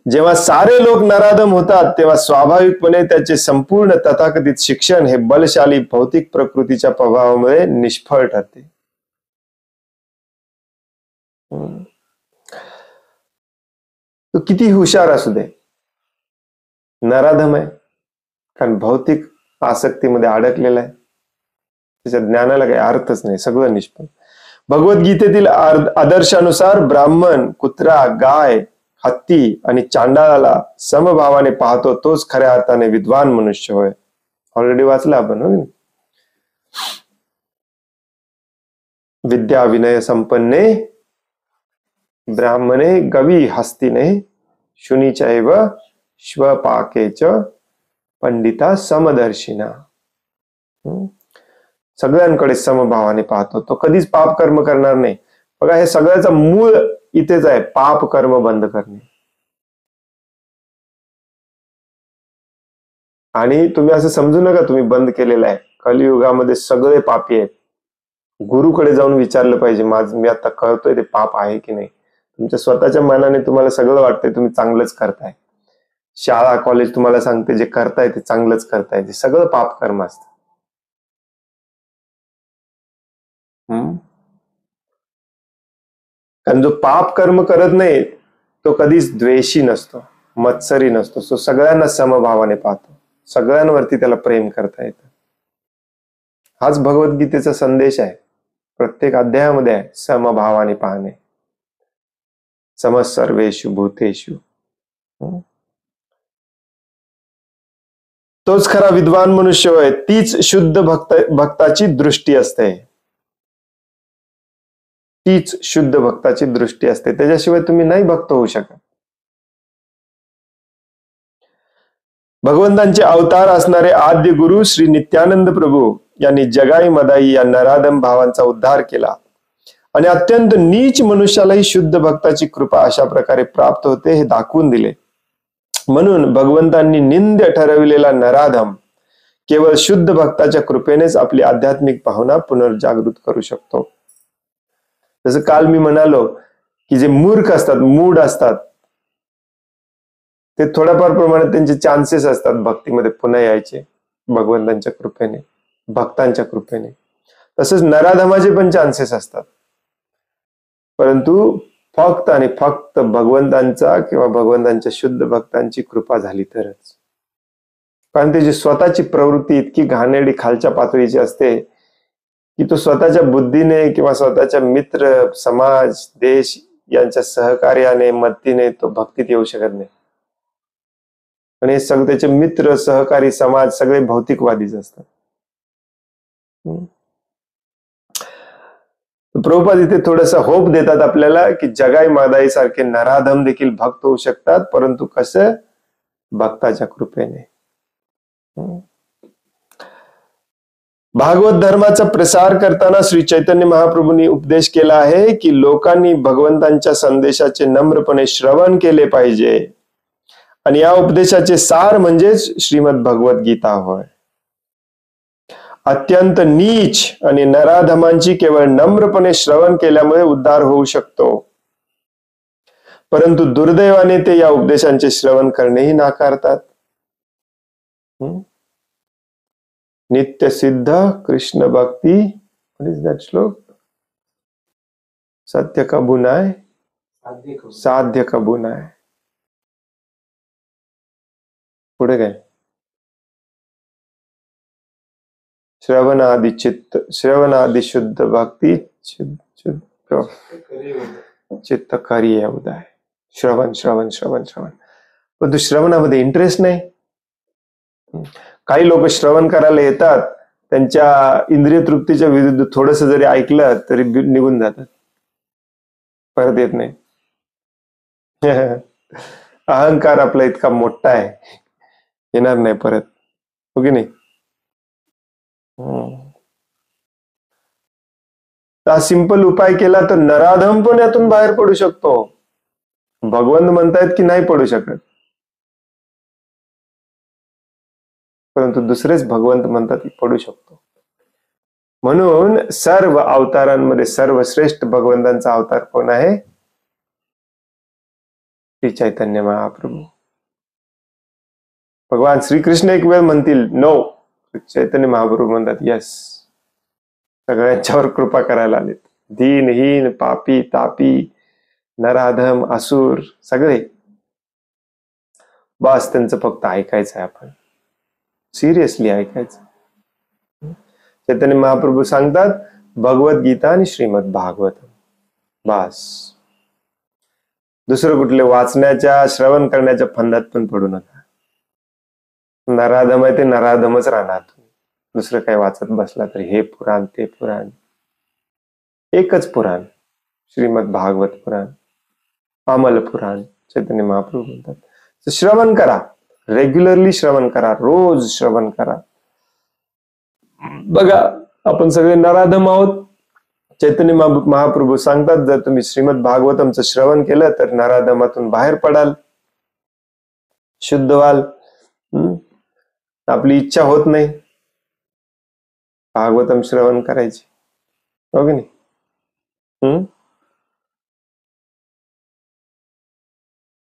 जेव्हा सारे लोक नराधम होतात तेव्हा स्वाभाविकपणे त्याचे संपूर्ण तथाकथित शिक्षण हे बलशाली भौतिक प्रकृतीच्या प्रभावामुळे निष्फळ ठरते. तो किती हुशार असू दे, नराधम आहे, कारण भौतिक आसक्तीमध्ये अडकलेला आहे, त्याच्या ज्ञानाला काही अर्थच नाही, सगळं निष्फळ. भगवद्गीतेतील आदर्शानुसार ब्राह्मण कुत्रा, गाय, हत्ती आणि चांडाळाला समभावाने पाहतो तोच खऱ्या अर्थाने विद्वान मनुष्य होय. ऑलरेडी वाचलं आपण. हो, विद्या विनय संपन्ने ब्राह्मणे गवी हस्तिने शुनीचैव श्वपाकेच पंडिता समदर्शिना. सगळ्यांकडे समभावाने पाहतो, तो कधीच पाप कर्म करणार नाही. बघा, हे सगळ्याचं मूळ इथेच आहे, पाप कर्म बंद करणे. आणि तुम्ही असं समजू नका तुम्ही बंद केलेलं आहे. कलियुगामध्ये सगळे पापी आहेत. गुरुकडे जाऊन विचारलं पाहिजे, मी आता करतोय ते पाप आहे की नाही. तुमच्या स्वतःच्या मनाने तुम्हाला सगळं वाटतंय तुम्ही चांगलंच करताय. शाळा कॉलेज तुम्हाला सांगते जे करताय ते चांगलंच करताय, ते सगळं पाप कर्म असतं. कारण जो पाप कर्म करत नाही तो कधीच द्वेषी नसतो, मत्सरी नसतो. तो सगळ्यांना समभावाने पाहतो, सगळ्यांवरती त्याला प्रेम करता येतं. हाच भगवद्गीतेचा संदेश आहे. प्रत्येक अध्यायामध्ये आहे समभावाने पाहणे, सम सर्वेषु भूतेषु. तोच खरा विद्वान मनुष्य होय. तीच शुद्ध भक्ताची दृष्टी असते. तीच शुद्ध भक्ताची दृष्टी असते. त्याच्याशिवाय तुम्ही नाही भक्त होऊ शकत. भगवंतांचे अवतार असणारे आद्य गुरु श्री नित्यानंद प्रभू यांनी जगाई मदाई या नराधम भावांचा उद्धार केला आणि अत्यंत नीच मनुष्यालाही शुद्ध भक्ताची कृपा अशा प्रकारे प्राप्त होते हे दाखवून दिले. म्हणून भगवंतांनी निंद्य ठरविलेला नराधम केवळ शुद्ध भक्ताच्या कृपेनेच आपली आध्यात्मिक भावना पुनर्जागृत करू शकतो. जसं काल मी म्हणालो की जे मूर्ख असतात, मूड असतात, ते थोड्याफार प्रमाणात त्यांचे चान्सेस असतात भक्तीमध्ये पुन्हा यायचे भगवंतांच्या कृपेने, भक्तांच्या कृपेने. तसंच नराधमाचे पण चान्सेस असतात, परंतु फक्त आणि फक्त भगवंतांचा किंवा भगवंतांच्या शुद्ध भक्तांची कृपा झाली तरच. कारण त्याची स्वतःची प्रवृत्ती इतकी घाणेरडी खालच्या पातळीची असते की तो स्वतःच्या बुद्धीने किंवा स्वतःच्या मित्र, समाज, देश यांच्या सहकार्याने, मदतीने तो भक्तीत येऊ शकत नाही. आणि हे सगळे त्याचे मित्र, सहकारी, समाज सगळे भौतिकवादीच असतात. प्रभुपाद इथे थोडस होप देतात आपल्याला की जगाई मादाई सारखे नराधम देखील भक्त होऊ शकतात, परंतु कसं? भक्ताच्या कृपेने. भागवत धर्माचा प्रसार करताना श्री चैतन्य महाप्रभूंनी उपदेश केला आहे की लोकांनी भगवंतांच्या संदेशाचे नम्रपणे श्रवण केले पाहिजे आणि या उपदेशाचे सार म्हणजेच श्रीमद भगवत गीता होय. अत्यंत नीच आणि नराधमांची केवळ नम्रपणे श्रवण केल्यामुळे उद्धार होऊ शकतो, परंतु दुर्दैवाने ते या उपदेशांचे श्रवण करणेही नाकारतात. नित्य सिद्ध कृष्ण भक्ती, व्हॉट इज दॅट श्लोक? सत्य कबुनाय साध्य कबुनाय. पुढे काय? श्रवणादि चित्त, श्रवणादि शुद्ध भक्ती चित्त करिये उदय. श्रवण श्रवण श्रवण श्रवण, पण तू श्रवणामध्ये इंटरेस्ट नाही. काही लोक श्रवण करायला येतात, त्यांच्या इंद्रिय तृप्तीच्या विरुद्ध थोडस जरी ऐकलं तरी निघून जातात, परत येत नाही. अहंकार आपला इतका मोठा आहे, येणार नाही परत. हो की नाही? हा सिंपल उपाय केला तर नराधम पण यातून बाहेर पडू शकतो. भगवंत म्हणतायत की नाही पडू शकत, परंतु दुसरेच भगवंत म्हणतात की पडू शकतो. म्हणून सर्व अवतारांमध्ये सर्वश्रेष्ठ भगवंतांचा अवतार कोण आहे? श्री चैतन्य महाप्रभू. भगवान श्रीकृष्ण एक वेळ म्हणतील नो, चैतन्य महाप्रभू म्हणतात यस. सगळ्यांच्यावर कृपा करायला आलेत. दीनहीन, पापी, तापी, नराधम, असुर सगळे बस त्यांचं फक्त ऐकायचं आहे, आपण सिरियसली ऐकायचं. चैतन्य महाप्रभू सांगतात भगवद्गीता आणि श्रीमद भागवत, बस. दुसरं कुठले वाचण्याच्या श्रवण करण्याच्या फंदात पण पडू नका. नराधम आहे ते नराधमच राहणार. दुसरं काही वाचत बसला तर हे पुराण ते पुराण, एकच पुराण श्रीमद भागवत पुराण, अमल पुराण. चैतन्य महाप्रभू म्हणतात श्रवण करा, रेग्युलरली श्रवण करा, रोज श्रवण करा. बघा आपण सगळे नराधम आहोत. चैतन्य महाप्रभू सांगतात जर तुम्ही श्रीमद भागवतमचं श्रवण केलं तर नराधमातून बाहेर पडाल, शुद्ध व्हाल. आपली इच्छा होत नाही भागवतम श्रवण करायची, हो की नाही?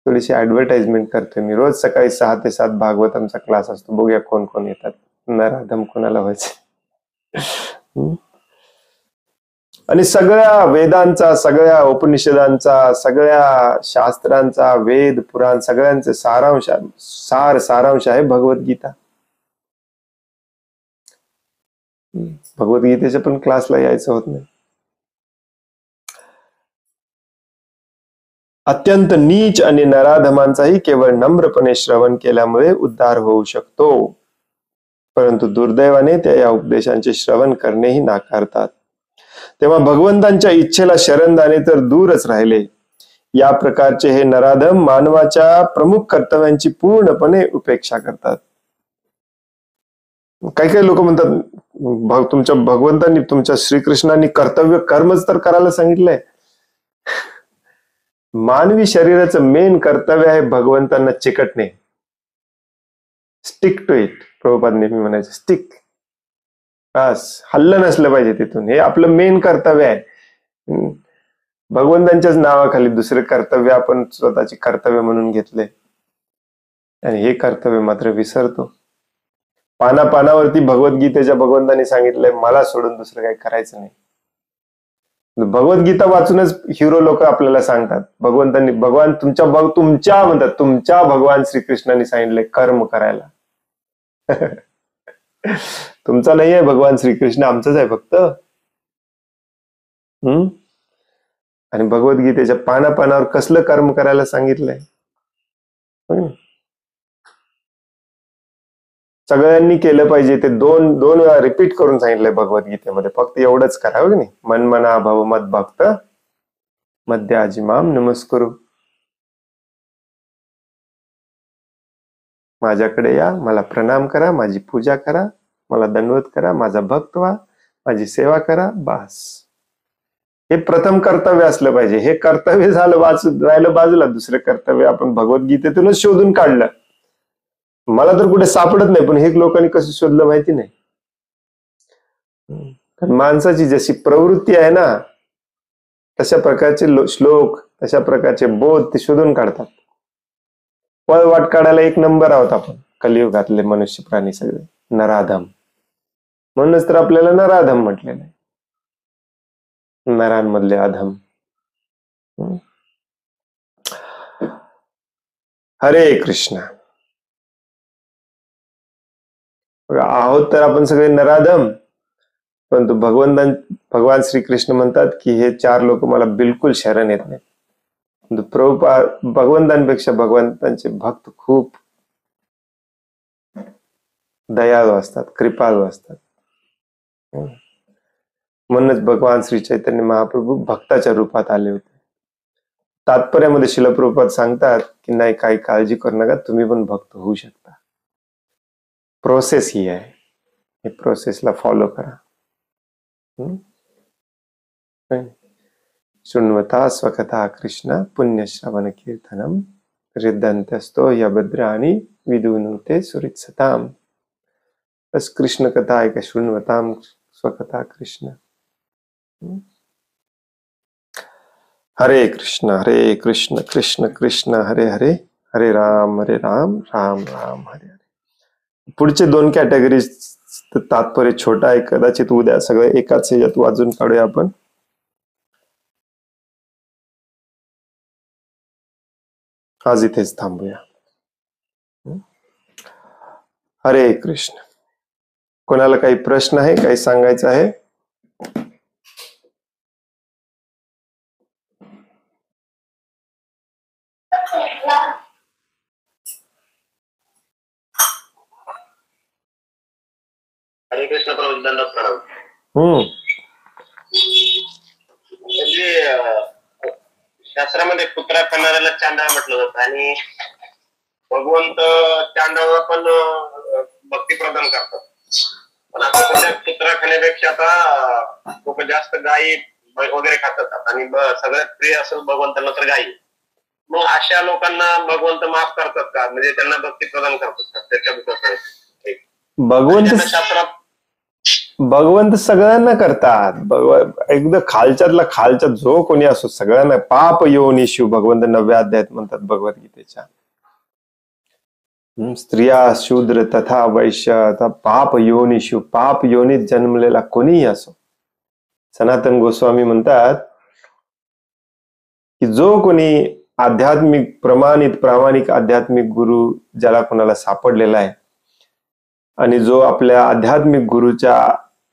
थोडीशी ऍडव्हर्टाइजमेंट करतोय मी. रोज सकाळी 6 ते 7 भागवतमचा क्लास असतो. बघूया कोण कोण येतात. नराधम कोणाला व्हायचं. आणि सगळ्या वेदांचा, सगळ्या उपनिषदांचा, सगळ्या शास्त्रांचा, वेद पुराण सगळ्यांचे सारांश आहे भगवद्गीता. भगवद्गीतेच्या पण क्लासला यायचं होत नाही. अत्यंत नीच आणि नराधमांचाही केवळ नम्रपणे श्रवण केल्यामुळे उद्धार होऊ शकतो, परंतु दुर्दैवाने त्या या उपदेशांचे श्रवण करणेही नाकारतात. तेव्हा भगवंतांच्या इच्छेला शरण जाणे तर दूरच राहिले. या प्रकारचे हे नराधम मानवाच्या प्रमुख कर्तव्यांची पूर्णपणे उपेक्षा करतात. काही काही लोक म्हणतात तुमच्या भगवंतांनी, तुमच्या श्रीकृष्णांनी कर्तव्य कर्मच तर करायला सांगितलंय. मानवी शरीराचं मेन कर्तव्य आहे भगवंतांना चिकटणे. Stick to it. प्रभुपाद नेहमी म्हणायचे स्टिक, बस हल्लं नसलं पाहिजे तिथून. हे आपलं मेन कर्तव्य आहे. भगवंतांच्याच नावाखाली दुसरे कर्तव्य आपण स्वतःचे कर्तव्य म्हणून घेतले आणि हे कर्तव्य मात्र विसरतो. पानापानावरती भगवद्गीतेच्या भगवंतांनी सांगितलंय मला सोडून दुसरं काही करायचं नाही. भगवद्गीता वाचूनच हिरो लोक आपल्याला सांगतात भगवंतांनी, भगवान तुमच्या म्हणतात तुमच्या भगवान श्रीकृष्णांनी सांगितलंय कर्म करायला. तुमचा नाही आहे भगवान श्रीकृष्ण, आमचंच आहे फक्त. आणि भगवद्गीतेच्या पानापानावर कसलं कर्म करायला सांगितलंय. सगळ्यांनी केलं पाहिजे ते. दोन वेळा रिपीट करून सांगितलंय भगवद्गीतेमध्ये. फक्त एवढंच करा, हो की नाही? मन मना भव मद भक्त मध्य अजिमाम नमस्कुरु. माझ्याकडे या, मला प्रणाम करा, माझी पूजा करा, मला दंडवत करा, माझा भक्त व्हा, माझी सेवा करा, बस. हे प्रथम कर्तव्य असलं पाहिजे. हे कर्तव्य झालं राहिलं बाजूला. दुसरे कर्तव्य आपण भगवद्गीतेतूनच शोधून काढलं. मला तर कुठे सापडत नाही, पण हे लोकांनी कसं शोधलं माहिती नाही. कारण माणसाची जशी प्रवृत्ती आहे ना तशा प्रकारचे श्लोक, तशा प्रकारचे बोध ते शोधून काढतात. पळवाट काढायला एक नंबर आहोत आपण कलियुगातले मनुष्य प्राणी सगळे नराधम. म्हणूनच तर आपल्याला नराधम म्हटलेलं आहे, नरांमधले अधम. हरे कृष्ण. आहोत तर आपण सगळे नराधम, परंतु भगवान श्रीकृष्ण म्हणतात की हे 4 लोक मला बिलकुल शरण येत नाहीत. भगवंतांपेक्षा भगवंतांचे भक्त खूप दयाळू असतात, कृपाळू असतात. म्हणूनच भगवान श्री चैतन्य महाप्रभू भक्ताच्या रूपात आले होते. तात्पर्यामध्ये श्रील प्रभुपाद सांगतात की नाही, काही काळजी करू नका, तुम्ही पण भक्त होऊ शकता. प्रोसेस ही आहे, हे प्रोसेसला फॉलो करा. शृण्वता स्वकथा कृष्ण पुण्यश्रवण कीर्तनम रिद्धंतस्तो यभद्राणी विदुनुते सुरित्सताम. बस कृष्ण कथा ऐका, शृण्वताम स्वकथा कृष्ण. हरे कृष्ण कृष्ण कृष्ण हरे हरे, हरे राम राम राम हरे हरे. पुढचे 2 कॅटेगरीज तात्पर्य छोटा आहे, कदाचित उद्या सगळे एकाच ह्याच्यात वाजून काढूया आपण. आज इथेच थांबूया. हरे कृष्ण. कोणाला काही प्रश्न आहे, काही सांगायचं आहे? हरे कृष्ण प्रभू, दंडवत प्रणाम. म्हणजे शास्त्रामध्ये कुत्रा खाणाऱ्याला चांडाळ म्हटलं जातं आणि भगवंत चांडाळाला पण भक्ती प्रदान करतात. पण आता सध्या कुत्रा खाण्यापेक्षा आता खूप जास्त गायी वगैरे खातात आणि सगळ्यात प्रिय असं भगवंतांना तर गायी. मग अशा लोकांना भगवंत माफ करतात का? म्हणजे त्यांना भक्ती प्रदान करतात का? त्याच्याबद्दल शास्त्रात भगवंत सगळ्यांना करतात. एकदम खालच्यातला खालच्या जो कोणी असो सगळ्यांना. पाप योनिषु भगवंत 9व्या अध्यायात म्हणतात भगवद्गीतेच्या. स्त्रिया शूद्र तथा वैश्य पाप योनिषु, पाप योनीत जन्मलेला कोणीही असो. सनातन गोस्वामी म्हणतात की जो कोणी आध्यात्मिक प्रामाणिक आध्यात्मिक गुरु ज्याला कोणाला सापडलेला आहे आणि जो आपल्या आध्यात्मिक गुरुच्या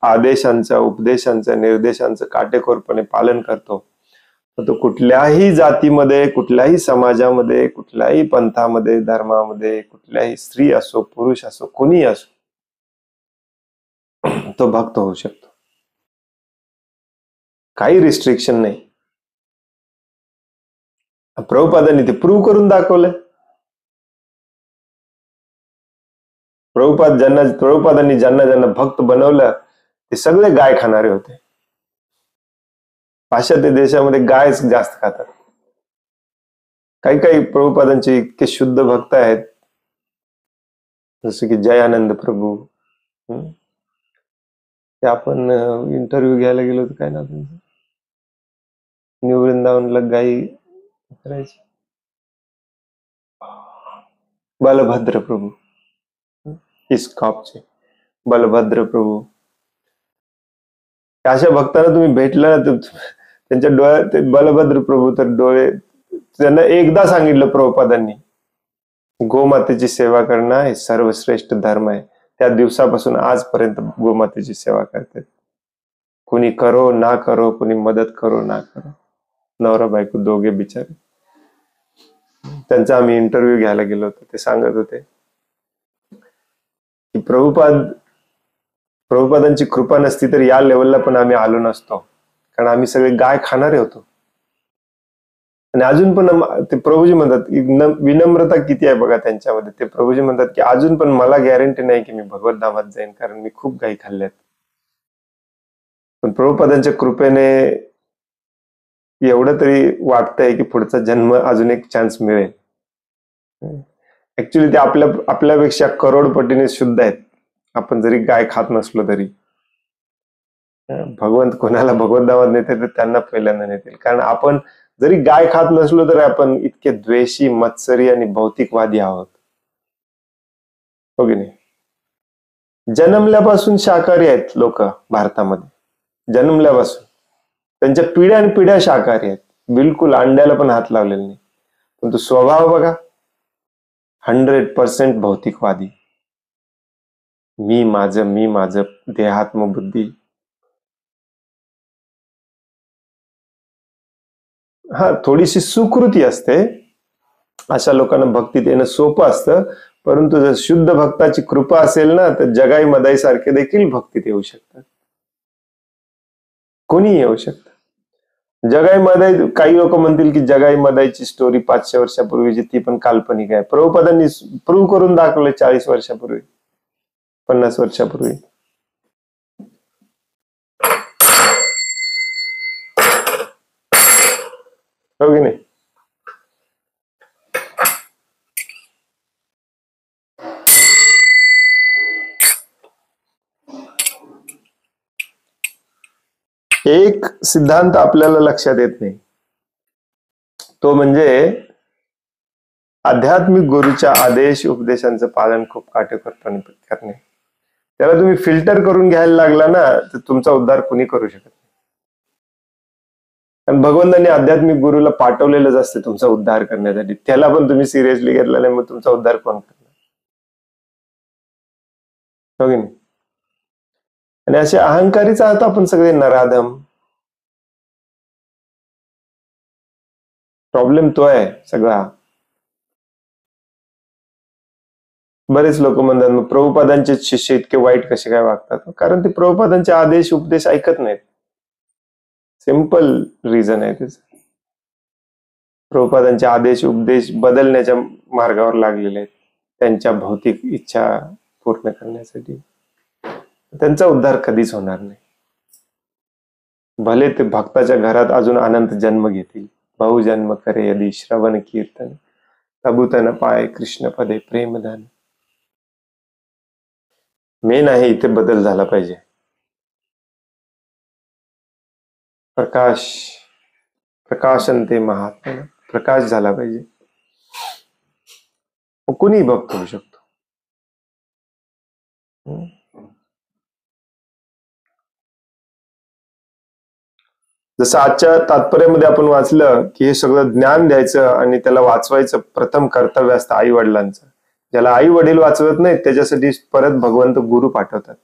आदेशांचं, उपदेशांचं, निर्देशांचं काटेकोरपणे पालन करतो, तो कुठल्याही जातीमध्ये, कुठल्याही समाजामध्ये, कुठल्याही पंथामध्ये, धर्मामध्ये, कुठल्याही स्त्री असो, पुरुष असो, कोणी असो, तो भक्त होऊ शकतो. काही रिस्ट्रिक्शन नाही. प्रभुपादांनी ते प्रूव्ह करून दाखवलंय. प्रभुपादांनी ज्यांना भक्त बनवलं ते सगळे गाय खाणारे होते. पाश्चात्य देशामध्ये गाय जास्त खातात. काही प्रभुपादांचे इतके शुद्ध भक्त आहेत, जसे की जयानंद प्रभू. ते आपण इंटरव्ह्यू घ्यायला गेलो तर काय ना तुमचं, न्यू वृंदावनला गाई करायची. बलभद्र प्रभू, इस्कॉपचे बलभद्र प्रभू. अशा भक्तांना तुम्ही भेटला ना, त्यांच्या डोळ्यात बलभद्र प्रभू तर डोळे, त्यांना एकदा सांगितलं प्रभुपादांनी, गोमातेची सेवा करणं हे सर्वश्रेष्ठ धर्म आहे. त्या दिवसापासून आजपर्यंत गोमातेची सेवा करतात. कोणी करो ना करो, कोणी मदत करो ना करो, नवरा बायको दोघे बिचारे. त्यांचा आम्ही इंटरव्ह्यू घ्यायला गेलो होतो. ते सांगत होते की प्रभुपादांची कृपा नसती तर या लेवलला पण आम्ही आलो नसतो, कारण आम्ही सगळे गाय खाणारे होतो. आणि अजून पण ते प्रभूजी म्हणतात, विनम्रता किती आहे बघा त्यांच्यामध्ये. ते प्रभूजी म्हणतात की अजून पण मला गॅरंटी नाही की मी भगवत धामात जाईन, कारण मी खूप गायी खाल्ल्यात. पण प्रभुपादांच्या कृपेने एवढं तरी वाटतंय की पुढचा जन्म अजून एक चान्स मिळेल. ऍक्च्युली ते आपल्यापेक्षा करोडपटीने शुद्ध आहेत. आपण जरी गाय खात नसलो तरी भगवंत कोणाला भगवत धामात नेते तर त्यांना पहिल्यांदा नेतील. कारण आपण जरी गाय खात नसलो तरी आपण इतके द्वेषी, मत्सरी आणि भौतिकवादी आहोत, हो की नाही? जन्मल्यापासून शाकाहारी आहेत लोक भारतामध्ये. जन्मल्यापासून त्यांच्या पिढ्या आणि पिढ्या शाकाहारी आहेत. बिलकुल अंड्याला पण हात लावलेला नाही. पण तो स्वभाव बघा, 100% भौतिकवादी. मी माझं देहात्मबुद्धी. हा, थोडीशी सुकृती असते, अशा लोकांना भक्तीत येणं सोपं असतं. परंतु जर शुद्ध भक्ताची कृपा असेल ना, तर जगाई मदाई सारखे देखील भक्तीत येऊ शकतात. कोणी येऊ शकतं. जगाई मदाई, काही लोक म्हणतील की जगाई मदाईची स्टोरी 500 वर्षापूर्वीची, ती पण काल्पनिक आहे. प्रभुपादांनी प्रूव्ह करून दाखवले 40 वर्षापूर्वी, 50 वर्षापूर्वी. हो की नाही? एक सिद्धांत आपल्याला लक्षात येत नाही, तो म्हणजे आध्यात्मिक गुरुच्या आदेश उपदेशांचं पालन खूप काटेकोरपणे करणे. त्याला तुम्ही फिल्टर करून घ्यायला लागला ना, तर तुमचा उद्धार कुणी करू शकत नाही. कारण भगवंतांनी आध्यात्मिक गुरुला पाठवलेलंच असते तुमचा उद्धार करण्यासाठी. त्याला पण तुम्ही सिरियसली घेतला नाही, मग तुमचा उद्धार कोण करणार? हो की नाही? आणि असे अहंकारीच आहात आपण सगळे नराधम. प्रॉब्लेम तो आहे सगळा. बरेच लोक म्हणतात मग प्रभुपादांचे शिष्य इतके वाईट कसे काय वागतात? कारण ते प्रभुपादांचे आदेश उपदेश ऐकत नाहीत. सिंपल रिझन आहे त्याचं. प्रभुपादांचे आदेश उपदेश बदलण्याच्या मार्गावर लागलेले आहेत त्यांच्या भौतिक इच्छा पूर्ण करण्यासाठी. त्यांचा उद्धार कधीच होणार नाही. भले ते भक्ताच्या घरात अजून अनंत जन्म घेतील, बहुजन्म करे यदि श्रवण कीर्तन, तबुतन पाय कृष्ण पदे प्रेमधन. मेन आहे इथे बदल झाला पाहिजे. प्रकाश प्रकाशनते महात्मा, प्रकाश झाला पाहिजे. कुणी भक्त होऊ शकतो. जसं आजच्या तात्पर्यामध्ये आपण वाचलं की हे सगळं ज्ञान द्यायचं आणि त्याला वाचवायचं प्रथम कर्तव्य असतं आई वडिलांचं. ज्याला आई वडील वाचवत नाहीत त्याच्यासाठी परत भगवंत गुरु पाठवतात.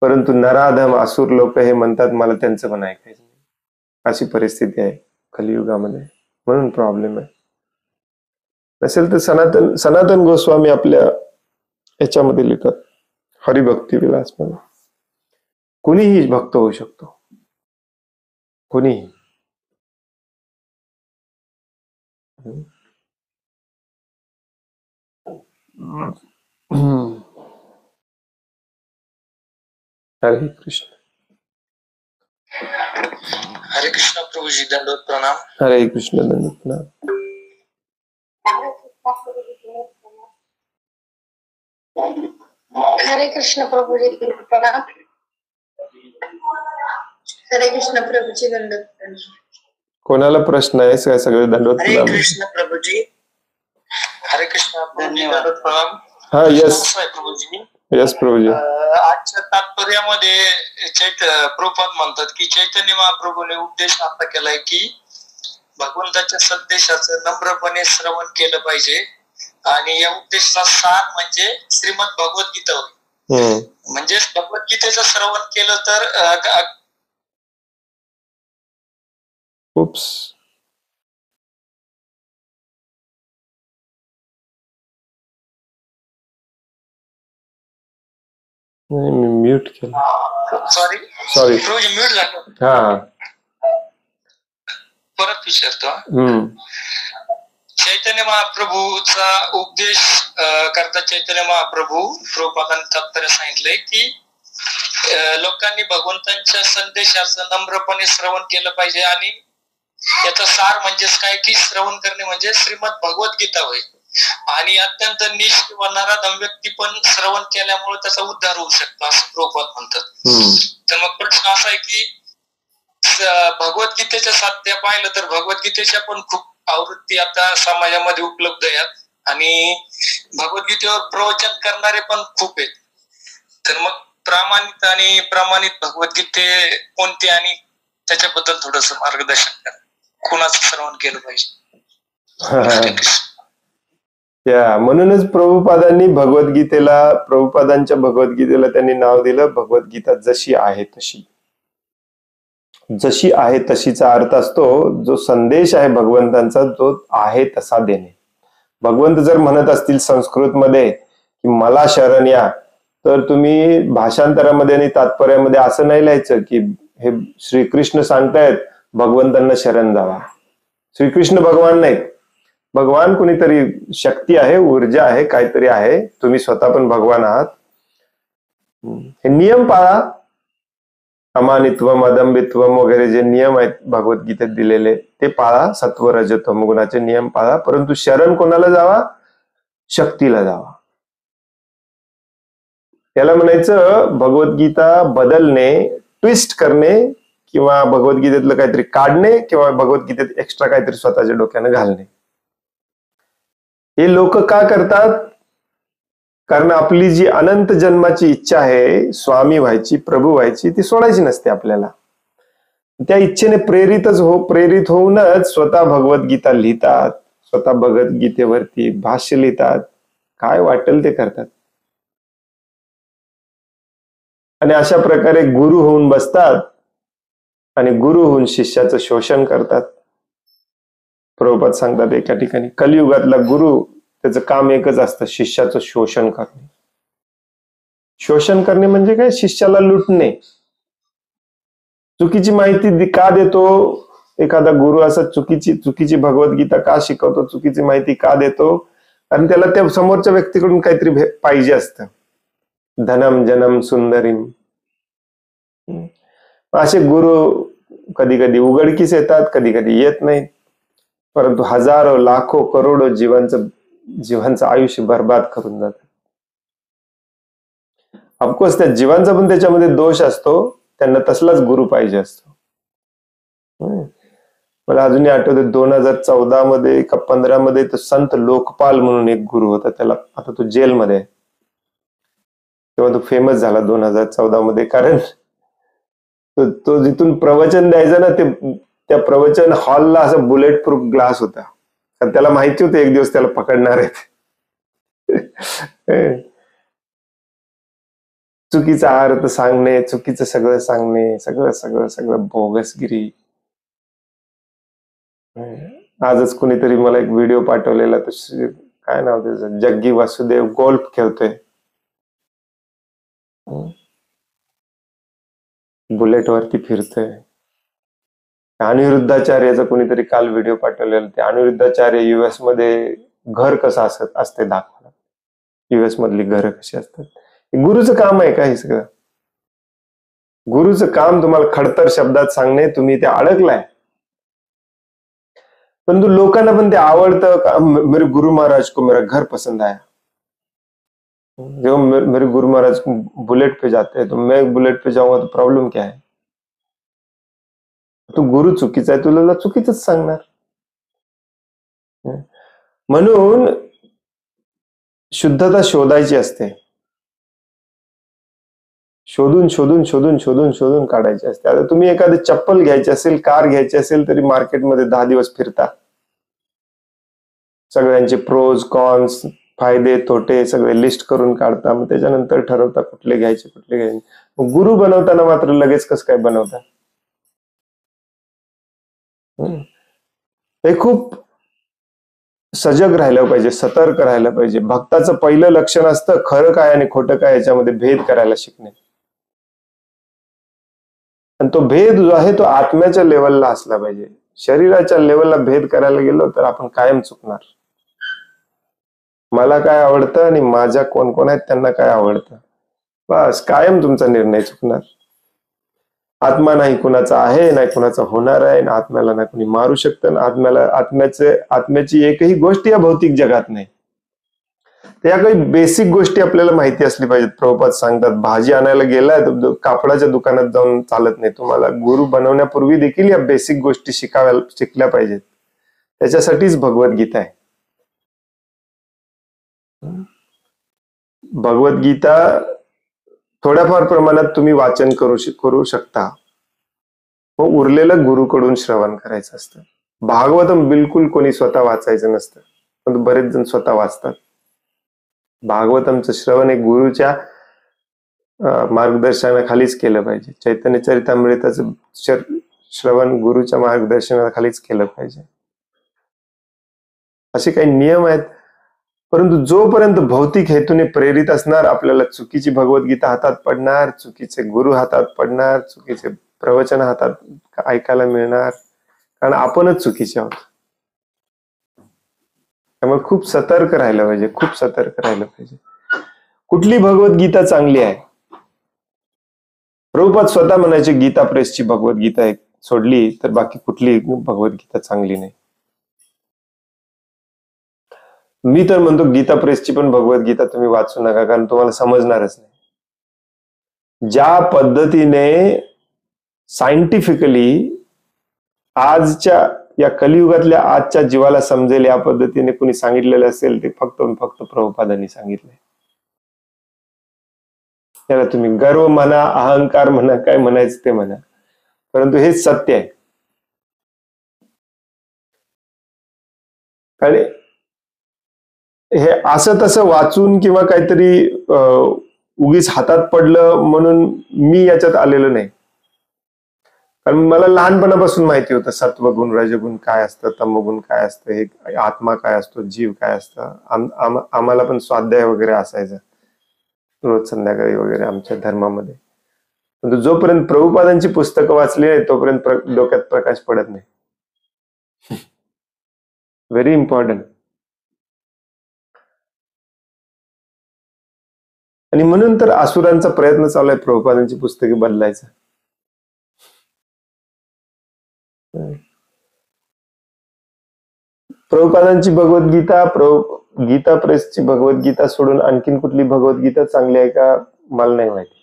परंतु नराधम असुर लोक हे म्हणतात मला त्यांचं पण ऐकायचं नाही. अशी परिस्थिती आहे कलियुगामध्ये. म्हणून प्रॉब्लेम आहे. नसेल तर सनातन गोस्वामी आपल्या याच्यामध्ये लिहितात हरिभक्ती विलास मध्ये, कुणीही भक्त होऊ शकतो. कुणीही. हरे कृष्ण. हरे कृष्ण प्रभुजी, दंडवत प्रणाम. हरे कृष्ण, दंडवत प्रणाम. हरे कृष्ण प्रभुजी, प्रणाम. हरे कृष्ण प्रभुजी, दंडवत प्रणाम. कोणाला प्रश्न आहे काय? सगळे दंडवत हरे प्रणाम. कृष्ण प्रभुजी. हरे कृष्ण प्रभुजी, दंडवत प्रणाम. हा यस प्रभुजी. यस प्रभुजी. आजच्या तात्पर्यामध्ये प्रभुपाद म्हणतात की चैतन्य महाप्रभूने उपदेश असा केलाय की भगवंताच्या संदेशाचं नम्रपणे श्रवण केलं पाहिजे आणि या उपदेशाचा सार म्हणजे श्रीमद भगवद्गीता होय. म्हणजे भगवद्गीतेचं श्रवण केलं तर उप्स नाही, मी म्यूट केलं. सॉरी प्रभुजी म्यूट झालं. हा परत विचारतो. चैतन्य महाप्रभूचा उपदेश करता चैतन्य महाप्रभू प्रभुपादांनी तात्पर्य सांगितलंय की लोकांनी भगवंतांच्या संदेशाचं नम्रपणे श्रवण केलं पाहिजे आणि याचा सार म्हणजेच काय की श्रवण करणे म्हणजे श्रीमद भगवद्गीता होय. आणि अत्यंत निष्ठ व नराधम व्यक्ती पण श्रवण केल्यामुळे त्याचा उद्धार होऊ शकतो असं प्रभुपाद म्हणतात. तर मग प्रश्न असा आहे की भगवद्गीतेच्या साध्या पाहिलं तर भगवद्गीतेच्या पण खूप आवृत्ती आता समाजामध्ये उपलब्ध आहेत आणि भगवद्गीतेवर प्रवचन करणारे पण खूप आहेत. तर मग प्रमाणित भगवद्गीते कोणते आणि त्याच्याबद्दल थोडस मार्गदर्शन करा. कुणाचं श्रवण केलं पाहिजे? म्हणूनच प्रभुपादांनी प्रभुपादांच्या भगवद्गीतेला त्यांनी नाव दिलं भगवद्गीता जशी आहे तशी. जशी आहे तशीचा अर्थ असतो जो संदेश आहे भगवंतांचा तो आहे तसा देणे. भगवंत जर म्हणत असतील संस्कृत मध्ये की मला शरण या, तर तुम्ही भाषांतरामध्ये आणि तात्पर्यामध्ये असं नाही लिहायचं की हे श्रीकृष्ण सांगतायत भगवंतांना शरण जावा. श्रीकृष्ण भगवान नाहीत. भगवान कुणीतरी शक्ती आहे, ऊर्जा आहे, काहीतरी आहे. तुम्ही स्वतः पण भगवान आहात. हे नियम पाळा. अमानित्वम अदंबित्वम वगैरे जे नियम आहेत भगवद्गीतेत दिलेले ते पाळा. सत्व रज तम गुणाचे नियम पाळा. परंतु शरण कोणाला जावा? शक्तीला जावा. याला म्हणायचं भगवद्गीता बदलणे, ट्विस्ट करणे किंवा भगवद्गीतेतलं काहीतरी काढणे किंवा भगवद्गीतेत एक्स्ट्रा काहीतरी स्वतःच्या डोक्यानं घालणे. हे लोक का करतात? कारण आपली जी अनंत जन्माची इच्छा आहे स्वामी व्हायची, प्रभू व्हायची, ती सोडायची नसते आपल्याला. त्या इच्छेने प्रेरित होऊनच स्वतः भगवद्गीता लिहितात, स्वतः भगवद्गीतेवरती भाष्य लिहितात, काय वाटेल ते करतात. आणि अशा प्रकारे गुरु होऊन बसतात आणि गुरु होऊन शिष्याचं शोषण करतात. प्रभुपाद सांगतात एका ठिकाणी कलियुगातला गुरु त्याचं काम एकच असतं, शिष्याचं शोषण करणे. शोषण करणे म्हणजे काय? शिष्याला लुटणे. चुकीची माहिती का देतो एखादा गुरु? असं चुकीची भगवद्गीता का शिकवतो? चुकीची माहिती का देतो? कारण त्याला त्या समोरच्या व्यक्तीकडून काहीतरी पाहिजे असतं. धनम जनम सुंदरीम. असे गुरु कधी कधी उघडकीस येतात, कधी कधी येत नाहीत, परंतु हजारो लाखो करोडो जीवांचं आयुष्य बर्बाद करून जातात. ऑफकोर्स त्या जीवांचा पण त्याच्यामध्ये दोष असतो, त्यांना तसलाच गुरु पाहिजे असतो. मला अजूनही आठवते 2014 मध्ये का 15 मध्ये तो संत लोकपाल म्हणून एक गुरु होता. त्याला आता तो जेलमध्ये आहे. तेव्हा तो फेमस झाला 2014 मध्ये, कारण तो जिथून प्रवचन द्यायचा ना, त्या प्रवचन हॉलला असं बुलेट प्रूफ ग्लास होता. कारण त्याला माहिती होतं एक दिवस त्याला पकडणार आहेत. चुकीचा अर्थ सांगणे, चुकीचं सगळं सांगणे, सगळं बोगसगिरी. आजच कुणीतरी मला एक व्हिडिओ पाठवलेला, तो काय नाव त्याचं, जग्गी वासुदेव गोल्फ खेळतोय, बुलेट वरती फिरतोय. अनिरुद्धाचार्याचा कुणीतरी काल व्हिडिओ पाठवलेला. ते अनिरुद्धाचार्य युएस मध्ये घर कसं असते दाखवलं, युएस मधली घरं कशी असतात. गुरुचं काम आहे का हे सगळं? गुरुचं काम तुम्हाला खडतर शब्दात सांगणे, तुम्ही ते अडकलाय. परंतु लोकांना पण ते आवडतं. मेरे गुरु महाराज को मेरा घर पसंद आया. जो मेरे गुरु महाराज बुलेट पे जाते हैं तो मैं बुलेट पे जाऊंगा तो प्रॉब्लेम क्या है? तू गुरु चुकीचा आहे, तुला चुकीचंच सांगणार. म्हणून शुद्धता शोधायची असते, शोधून काढायची असते. आता तुम्ही एखादी चप्पल घ्यायची असेल, कार घ्यायची असेल, तरी मार्केटमध्ये 10 दिवस फिरता, सगळ्यांचे प्रोज कॉन्स, फायदे तोटे सगळे लिस्ट करून काढता. मग त्याच्यानंतर ठरवता कुठले घ्यायचे. मग गुरु बनवताना मात्र लगेच कसं काय बनवता? हे खूप सजग राहिलं पाहिजे, सतर्क राहिलं पाहिजे. भक्ताचं पहिलं लक्षण असतं खरं काय आणि खोटं काय याच्यामध्ये भेद करायला शिकणे. आणि तो भेद जो आहे तो आत्म्याच्या लेवलला असला पाहिजे. शरीराच्या लेवलला भेद करायला गेलो तर आपण कायम चुकणार. मला काय आवडतं आणि माझ्या कोण आहेत त्यांना काय आवडतं, बस कायम तुमचा निर्णय चुकणार. आत्मा नाही कुणाचा आहे, नाही कुणाचा होणार आहे, ना आत्म्याला नाही कुणी मारू शकतं, ना आत्म्याची एकही गोष्ट या भौतिक जगात नाही. त्या काही बेसिक गोष्टी आपल्याला माहिती असली पाहिजेत. प्रभुपाद सांगतात भाजी आणायला गेलाय तर कापडाच्या दुकानात जाऊन चालत नाही. तुम्हाला गुरु बनवण्यापूर्वी देखील या बेसिक गोष्टी शिकल्या पाहिजेत. त्याच्यासाठीच भगवद्गीता आहे. भगवद्गीता थोड्याफार प्रमाणात तुम्ही वाचन करू शकता, मग उरलेलं गुरुकडून श्रवण करायचं असतं. भागवतम बिलकुल कोणी स्वतः वाचायचं नसतं, पण बरेच जण स्वतः वाचतात. भागवतमचं श्रवण एक गुरुच्या मार्गदर्शनाखालीच केलं पाहिजे. चैतन्य चरितामृताचं श्रवण गुरुच्या मार्गदर्शनाखालीच केलं पाहिजे. असे काही नियम आहेत. परंतु जोपर्यंत भौतिक हेतूने प्रेरित असणार, आपल्याला चुकीची भगवद्गीता हातात पडणार, चुकीचे गुरु हातात पडणार, चुकीचे प्रवचन हातात ऐकायला मिळणार, कारण आपणच चुकीचे आहोत. त्यामुळे खूप सतर्क राहिलं पाहिजे. कुठली भगवद्गीता चांगली आहे? प्रभुपाद स्वतः म्हणायचे गीता प्रेसची भगवद्गीता एक सोडली तर बाकी कुठली भगवद्गीता चांगली नाही. मी तर म्हणतो गीता प्रेसची पण भगवद्गीता तुम्ही वाचू नका, कारण तुम्हाला समजणारच नाही. ज्या पद्धतीने सायंटिफिकली आजच्या या कलियुगातल्या आजच्या जीवाला समजेल या पद्धतीने कुणी सांगितलेलं असेल ते फक्त प्रभुपादांनी सांगितलंय. त्याला तुम्ही गर्व म्हणा, अहंकार म्हणा, काय म्हणायचं ते म्हणा, परंतु हेच सत्य आहे. आणि हे असं तसं वाचून किंवा काहीतरी उगीच हातात पडलं म्हणून मी याच्यात आलेलो नाही. कारण मला लहानपणापासून माहिती होतं सत्वगुण, रजगुण काय असतं, तमोगुण काय असतं, हे आत्मा काय असतो, जीव काय असतं. आम्हाला पण स्वाध्याय वगैरे असायचा रोज संध्याकाळी वगैरे आमच्या धर्मामध्ये. परंतु जोपर्यंत प्रभुपादांची पुस्तकं वाचली नाही तोपर्यंत डोक्यात प्रकाश पडत नाही. Very important. आणि म्हणून तर असुरांचा प्रयत्न चालू आहे प्रभुपादांची पुस्तके बदलायचा. प्रभुपादांची भगवद्गीता, गीता प्रेसची भगवद्गीता सोडून आणखीन कुठली भगवद्गीता चांगली आहे का मला नाही माहिती.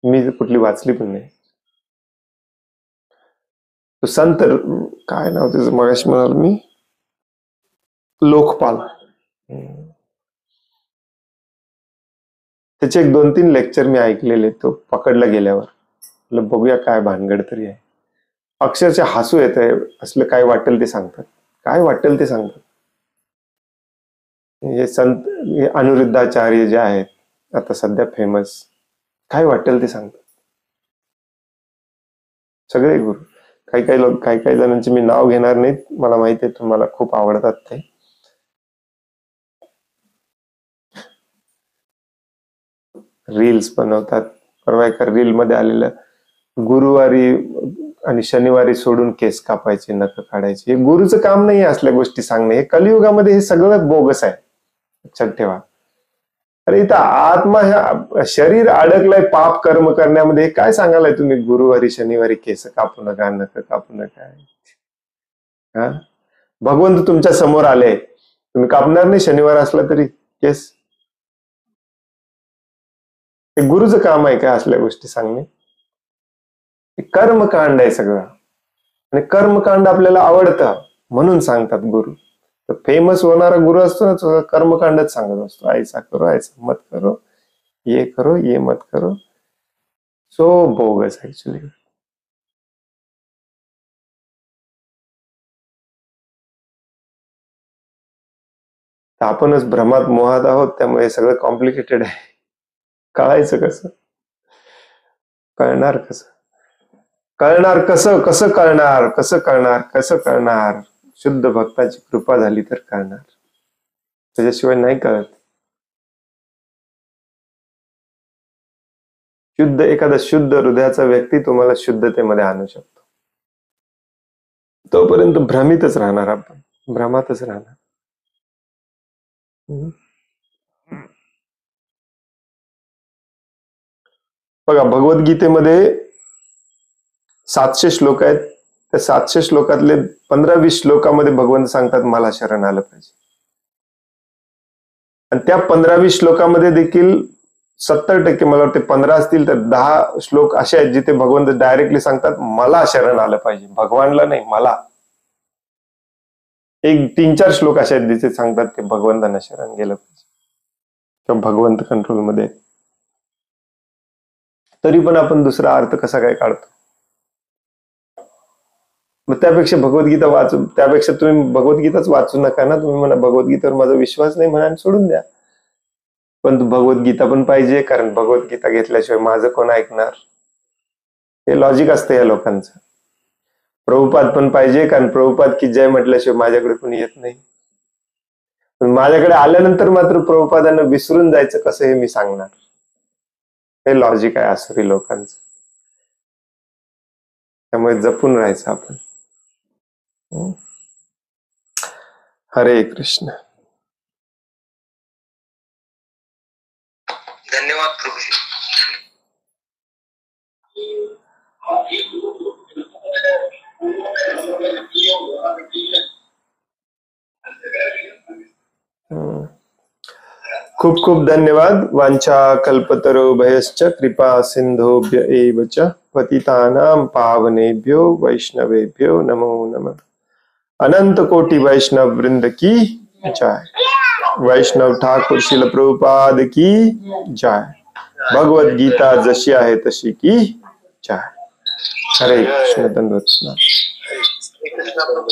मी कुठली वाचली पण नाही. तो संत काय नाव त्याचं मगाशी म्हणाल मी, लोकपाल, त्याचे 1-2-3 लेक्चर मी ऐकलेले. तो पकडला गेल्यावर बघूया काय भानगड तरी आहे. अक्षरशः हसू येत आहे. असलं काय वाटेल ते सांगतात, काय वाटेल ते सांगतात. हे संत अनिरुद्धाचार्य जे आहेत आता सध्या फेमस, काय वाटेल ते सांगतात सगळे गुरु. काही लोक, काही जणांचे मी नाव घेणार नाहीत, मला माहिती आहे तुम्हाला खूप आवडतात ते. रील्स बनवतात. परवा एका रील मध्ये आलेलं, गुरुवारी आणि शनिवारी सोडून केस कापायचे, नख काढायचे. हे गुरुचं काम नाही असल्या गोष्टी सांगणे. हे कलियुगामध्ये हे सगळं बोगस आहे, लक्षात ठेवा. अरे इथं आत्मा, शरीर अडकलंय पाप कर्म करण्यामध्ये. काय सांगालाय तुम्ही गुरुवारी शनिवारी केस कापू नका, नख कापू नका? हा, भगवंत तुमच्या समोर आले, तुम्ही कापणार नाही शनिवार असला तरी केस? हे गुरुचं काम आहे काय असल्या गोष्टी सांगणे? कर्मकांड आहे सगळं, आणि कर्मकांड आपल्याला आवडतं म्हणून सांगतात गुरु. तर फेमस होणारा गुरु असतो ना, कर्मकांडच सांगत असतो. ऐसा करो, ऐसा मत करो, ये मत करो. So bogus actually. आपणच भ्रमात मोहात आहोत, त्यामुळे सगळं कॉम्प्लिकेटेड आहे. कळायचं कसं? कळणार कसं? कसं कळणार? शुद्ध भक्ताची कृपा झाली तर कळणार, त्याच्याशिवाय नाही कळत. एखादा शुद्ध हृदयाचा व्यक्ती तुम्हाला शुद्धतेमध्ये आणू शकतो. तोपर्यंत भ्रमितच राहणार, आपण भ्रमातच राहणार. बघा, भगवद्गीतेमध्ये 700 श्लोक आहेत. त्या 700 श्लोकातले 15-20 श्लोकामध्ये भगवंत सांगतात मला शरण आलं पाहिजे. आणि त्या 15-20 श्लोकामध्ये देखील 70%, मला वाटते 15 असतील तर 10 श्लोक असे आहेत जिथे भगवंत डायरेक्टली सांगतात मला शरण आलं पाहिजे, भगवानला नाही, मला. एक 3-4 श्लोक असे आहेत जिथे सांगतात ते भगवंतांना शरण गेलं पाहिजे किंवा भगवंत कंट्रोलमध्ये. तरी पण आपण दुसरा अर्थ कसा काय काढतो? मग त्यापेक्षा तुम्ही भगवद्गीताच वाचू नका ना. तुम्ही म्हणा भगवद्गीतेवर माझा विश्वास नाही म्हणा आणि सोडून द्या. पण भगवद्गीता पण पाहिजे, कारण भगवद्गीता घेतल्याशिवाय माझं कोण ऐकणार? हे लॉजिक असतं या लोकांचं. प्रभुपाद पण पाहिजे, कारण प्रभुपाद की जय म्हटल्याशिवाय माझ्याकडे कोणी येत नाही. पण माझ्याकडे आल्यानंतर मात्र प्रभुपादांना विसरून जायचं कसं हे मी सांगणार. हे लॉजिक आहे आसुरी लोकांचं. त्यामुळे जपून राहायचं आपण. हरे कृष्ण. धन्यवाद प्रभूजी. खूप खूप धन्यवाद. वांछा कल्पतरुभयश्च कृपा सिंधुभ्य एव च पतितानां पावनेभ्यो वैष्णवेभ्यो नमो नमः. अनंत कोटि वैष्णव वृंद की जय. वैष्णव ठाकुर शिल प्रभुपाद की जय. भगवद गीता जशी आहे तशी की जय. हरे कृष्ण. धन्यवाद. कृष्ण प्रभू.